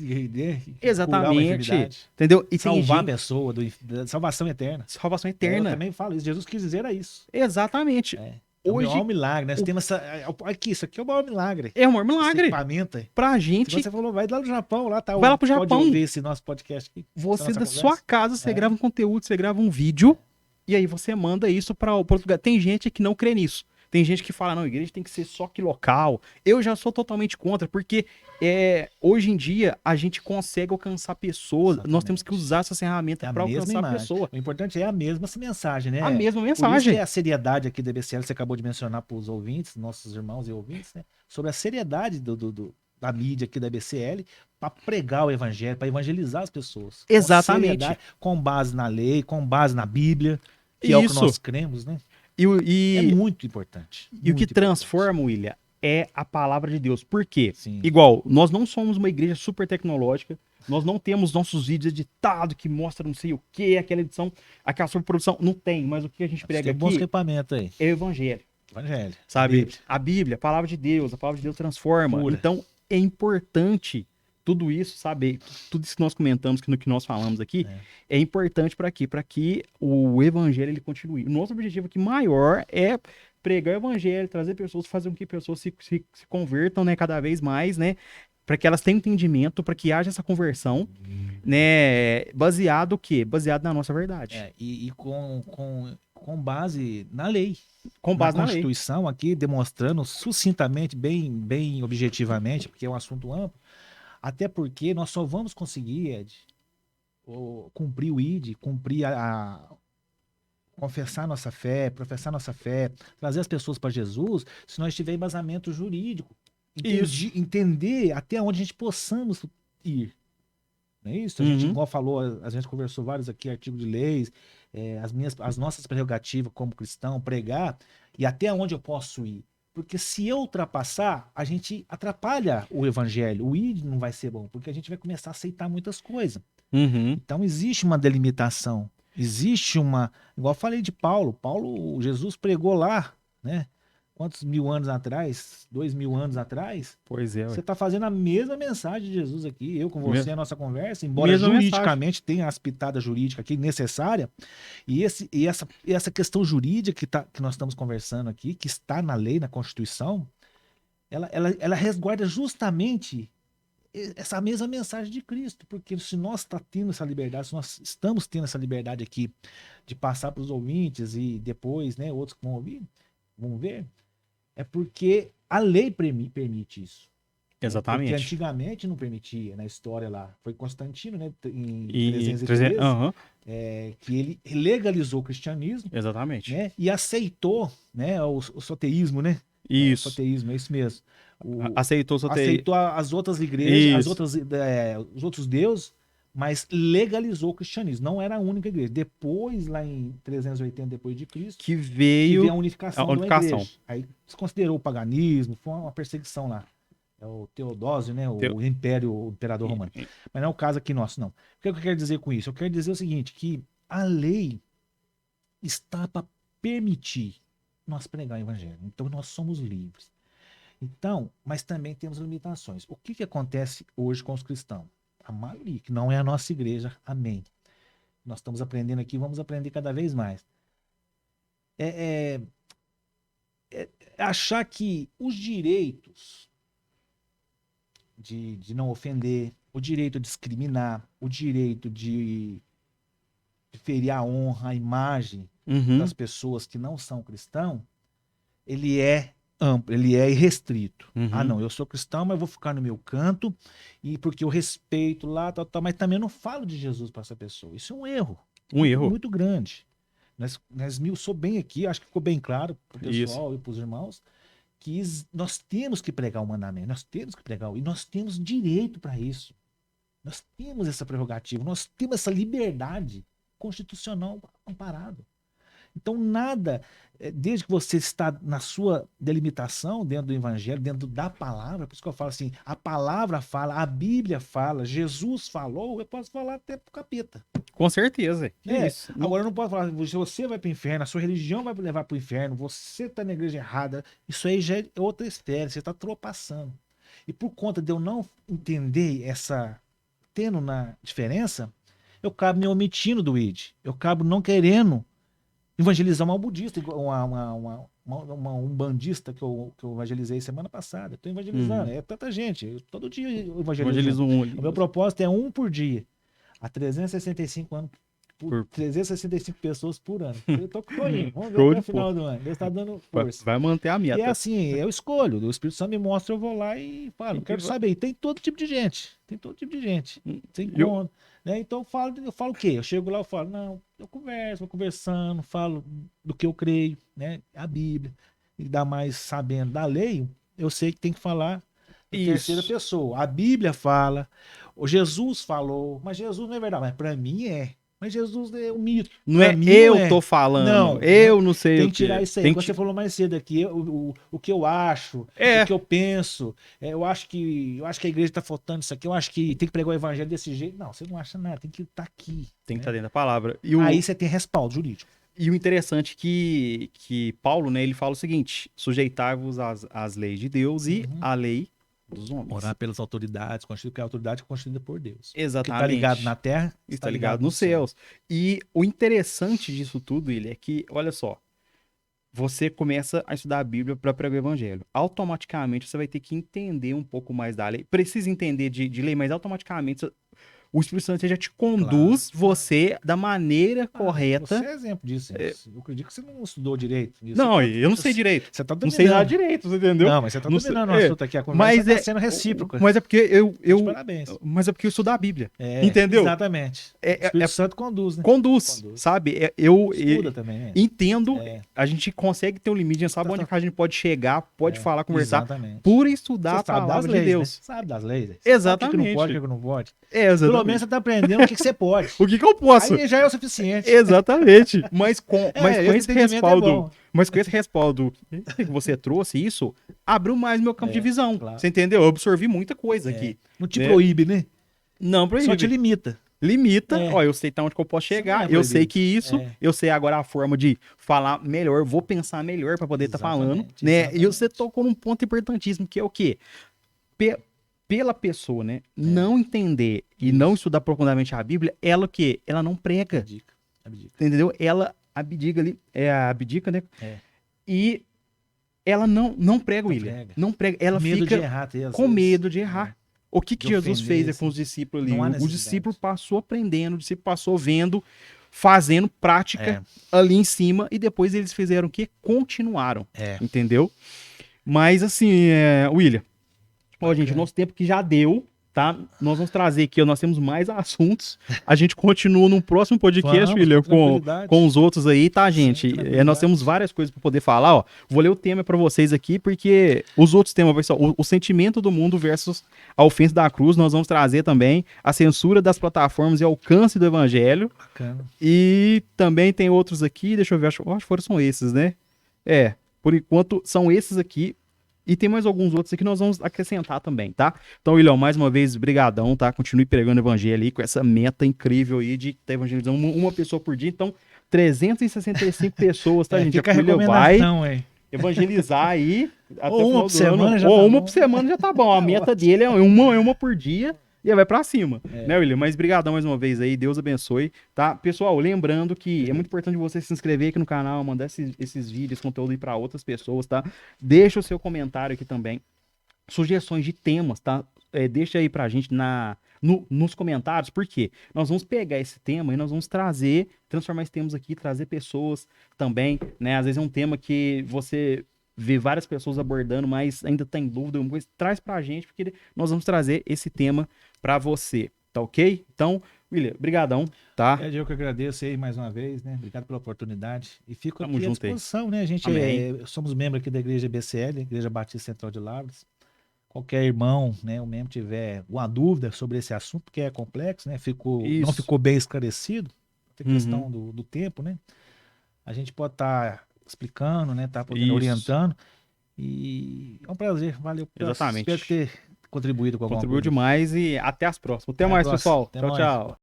Exatamente. Curar uma Entendeu? E tem salvar a gente... pessoa da salvação eterna. Salvação Eu eterna. também falo isso. Jesus quis dizer isso. Exatamente. É. Hoje, É o maior milagre, né? o- Temos essa. Aqui, isso aqui é o maior milagre. é um maior Esse milagre. equipamento aí. Pra Igual gente, você falou, vai lá no Japão, lá tá. vai lá pro Pode Japão, ouvir esse nosso podcast aqui. Essa você nossa da sua conversa. casa, você É. grava um conteúdo, você grava um vídeo, e aí você manda isso para outro lugar. Tem gente que não crê nisso. Tem gente que fala, não, a igreja tem que ser só que local. Eu já sou totalmente contra, porque hoje em dia a gente consegue alcançar pessoas. Nós Exatamente. temos que usar essa ferramenta É a para mesma alcançar a imagem. pessoa. O importante é a mesma essa mensagem, né? A mesma Por isso mensagem. que é a seriedade aqui da EBCL, você acabou de mencionar para os ouvintes, nossos irmãos e ouvintes, né? Sobre a seriedade da mídia aqui da EBCL para pregar o evangelho, para evangelizar as pessoas. Com Exatamente. seriedade, com base na lei, com base na Bíblia, que é o que Isso. nós cremos, né? E, É muito importante. e o muito que importante. transforma, William, é a palavra de Deus. Por quê? Sim. Igual, nós não somos uma igreja super tecnológica, nós não temos nossos vídeos editados que mostram não sei o que, aquela edição, aquela superprodução. Não tem, mas o que a gente prega Tem bons aqui equipamentos aí. é o evangelho, Evangelho. sabe? Bíblia. A Bíblia, a palavra de Deus transforma. Pura. Então, é importante tudo isso, saber, tudo isso que nós comentamos, que nós falamos aqui, é importante para quê? Para que o evangelho ele continue. O nosso objetivo aqui maior é pregar o evangelho, trazer pessoas, fazer com que pessoas se convertam, né, cada vez mais, né, para que elas tenham entendimento, para que haja essa conversão, né, baseado o quê? Baseado na nossa verdade. E com base na lei. Com base na lei. Constituição aqui, demonstrando sucintamente, bem objetivamente, porque é um assunto amplo, até porque nós só vamos conseguir, Ed, cumprir o ID, cumprir confessar nossa fé, professar nossa fé, trazer as pessoas para Jesus, se nós tiver embasamento jurídico. Entender até onde a gente possamos ir. Não é isso? A gente, igual falou, a gente conversou vários aqui, artigos de leis, as nossas prerrogativas como cristão, pregar, e até onde eu posso ir. Porque se eu ultrapassar, a gente atrapalha o evangelho. O ir não vai ser bom, porque a gente vai começar a aceitar muitas coisas. Então existe uma delimitação. Existe uma... Igual eu falei de Paulo. Jesus pregou lá, né? Quantos 1000 anos atrás? 2000 anos atrás? Pois é. Você está fazendo a mesma mensagem de Jesus aqui, eu com você, a nossa conversa, embora Mesma juridicamente tenha as pitadas jurídicas aqui necessária, e essa questão jurídica que nós estamos conversando aqui, que está na lei, na Constituição, ela resguarda justamente essa mesma mensagem de Cristo, porque se nós estamos tendo essa liberdade, se nós estamos tendo essa liberdade aqui de passar para os ouvintes e depois, né, outros que vão ouvir, vão ver, é porque a lei permite isso. Exatamente. Porque antigamente não permitia, na história lá. Foi Constantino, né, em 313, que ele legalizou o cristianismo. Exatamente. Né, e aceitou, né, o soteísmo, né? Isso. O soteísmo, é isso mesmo. Aceitou as outras igrejas, os outros deuses, mas legalizou o cristianismo. Não era a única igreja. Depois, lá em 380 depois de Cristo, que veio a unificação da igreja. Aí se considerou o paganismo, foi uma perseguição lá. É o Teodósio, né? O imperador romano. Mas não é o caso aqui nosso, não. O que eu quero dizer com isso? Eu quero dizer o seguinte, que a lei está para permitir nós pregar o evangelho. Então nós somos livres. Então, mas também temos limitações. O que acontece hoje com os cristãos? A maioria, que não é a nossa igreja, amém. Nós estamos aprendendo aqui, vamos aprender cada vez mais. Achar que os direitos de não ofender, o direito de discriminar, o direito de ferir a honra, a imagem das pessoas que não são cristãos, ele é amplo, ele é irrestrito. Ah, não, eu sou cristão, mas vou ficar no meu canto, e porque eu respeito lá, mas também eu não falo de Jesus para essa pessoa. Isso é um erro. Muito grande. Sou bem aqui, acho que ficou bem claro para o pessoal e para os irmãos, que nós temos que pregar o mandamento, nós temos que pregar, e nós temos direito para isso. Nós temos essa prerrogativa, nós temos essa liberdade constitucional amparada. Então, nada, desde que você está na sua delimitação dentro do evangelho, dentro da palavra, por isso que eu falo assim, a palavra fala, a Bíblia fala, Jesus falou, eu posso falar até pro capeta. Com certeza. Isso. Agora eu não posso falar, você vai para o inferno, a sua religião vai levar para o inferno, você está na igreja errada, isso aí já é outra esfera, você está tropeçando. E por conta de eu não entender tendo na diferença, eu acabo me omitindo do ID, eu acabo não querendo evangelizar uma budista, um bandista que eu evangelizei semana passada. Estou evangelizando, é tanta gente. Todo dia eu evangelizo. Evangeliza um. O meu propósito é um por dia. Há 365 anos, por 365 pessoas por ano. Eu tô indo. Vamos ver Show até de o final do ano. Deus está dando força. Vai manter a E é meta. assim, eu escolho. O Espírito Santo me mostra, eu vou lá e falo. Quero saber. E tem todo tipo de gente. Tem todo tipo de gente. Você encontra. Né? Então eu falo o quê? Eu chego lá, eu falo, não, eu converso, vou conversando, falo do que eu creio, né? A Bíblia. E dá mais sabendo da lei, eu sei que tem que falar em terceira pessoa. A Bíblia fala, o Jesus falou, mas Jesus não é verdade, mas para mim é. Mas Jesus é um mito. Não é mim, eu não é. tô falando, não, eu não sei tem o que tirar isso aí. Tem Você falou mais cedo aqui, o que eu acho, o que eu penso, eu acho que a igreja está faltando isso aqui, eu acho que tem que pregar o evangelho desse jeito. Não, você não acha nada, tem que estar aqui. Tem que estar dentro da palavra. Aí você tem respaldo jurídico. E o interessante é que Paulo, né, ele fala o seguinte: sujeitai-vos às leis de Deus e à lei dos homens. Orar pelas autoridades, que a autoridade é constituída por Deus. Exatamente. Que está ligado na terra, está ligado nos céus. E o interessante disso tudo, é que, olha só, você começa a estudar a Bíblia para pregar o evangelho. Automaticamente você vai ter que entender um pouco mais da lei. Precisa entender de lei, mas automaticamente o Espírito Santo já te conduz você da maneira correta. Você é exemplo disso. Eu acredito que você não estudou direito. Não, eu não sei direito. Você tá dominando. Não sei nada direito, você entendeu? Não, mas você tá dominando o assunto aqui. A conversa tá sendo recíproca. Mas é porque Parabéns. Mas é porque eu estudo a Bíblia. Entendeu? Exatamente. O Espírito Santo conduz, né? Conduz. Sabe? Eu estuda também, né? Entendo. A gente consegue ter um limite, a gente sabe onde a gente pode chegar, pode falar, conversar. Exatamente. Por estudar a palavra de Deus. Né? Sabe das leis. Exatamente. O que não pode, o que não pode. Exatamente. Pelo menos você tá aprendendo o que você pode. O que eu posso. Aí já é o suficiente. Exatamente. Mas com esse respaldo. É mas com esse respaldo que você trouxe, isso abriu mais meu campo de visão. Claro. Você entendeu? Eu absorvi muita coisa aqui. Não te proíbe, né? Não proíbe. Só te limita. Ó, eu sei onde que eu posso chegar, eu sei que isso, eu sei agora a forma de falar melhor, vou pensar melhor para poder estar falando, né? Exatamente. E você tocou num ponto importantíssimo, que é o quê? Pela pessoa, né, não entender e não estudar profundamente a Bíblia, ela não prega. Abdica. Entendeu? Ela abdica ali, abdica, né? E ela não prega, William. Não prega. Ela fica com medo de errar. O que Jesus fez com os discípulos ali? O discípulo passou aprendendo, o discípulo passou vendo, fazendo prática ali em cima, e depois eles fizeram o quê? Continuaram. Entendeu? Mas assim, William, gente, nosso tempo que já deu, tá? Nós vamos trazer aqui, nós temos mais assuntos. A gente continua no próximo podcast, William, com os outros aí, tá, gente? Nós temos várias coisas para poder falar, ó. Vou ler o tema para vocês aqui, porque os outros temas vai ser o sentimento do mundo versus a ofensa da cruz. Nós vamos trazer também a censura das plataformas e alcance do evangelho. Bacana. E também tem outros aqui, deixa eu ver, acho que foram esses, né? Por enquanto são esses aqui. E tem mais alguns outros aqui que nós vamos acrescentar também, tá? Então, William, mais uma vez, brigadão, tá? Continue pregando o evangelho aí com essa meta incrível aí de estar evangelizando uma pessoa por dia. Então, 365 pessoas, tá, gente? Fica a recomendação, evangelizar aí até o final do ano. Ou uma por semana já tá bom. A meta dele é uma por dia. E aí vai pra cima, né, William? Mas brigadão mais uma vez aí, Deus abençoe, tá? Pessoal, lembrando que é muito importante você se inscrever aqui no canal, mandar esses vídeos, conteúdo aí pra outras pessoas, tá? Deixa o seu comentário aqui também, sugestões de temas, tá? Deixa aí pra gente nos comentários, porque nós vamos pegar esse tema e nós vamos transformar esses temas aqui, trazer pessoas também, né? Às vezes é um tema que você vê várias pessoas abordando, mas ainda tá em dúvida, traz pra gente, porque nós vamos trazer esse tema pra você, tá ok? Então, William, brigadão, tá? Eu que agradeço aí mais uma vez, né? Obrigado pela oportunidade. E fico aqui à disposição, aí. Né? A gente somos membros aqui da Igreja BCL, Igreja Batista Central de Lavras. Qualquer irmão, né, o membro tiver uma dúvida sobre esse assunto, porque é complexo, né? Não ficou bem esclarecido, tem questão do tempo, né? A gente pode estar explicando, né? Tá podendo orientando. E é um prazer, valeu. Exatamente. Espero ter contribuído com alguma coisa. Contribuiu demais e até as próximas. Até mais, pessoal. Tchau, tchau.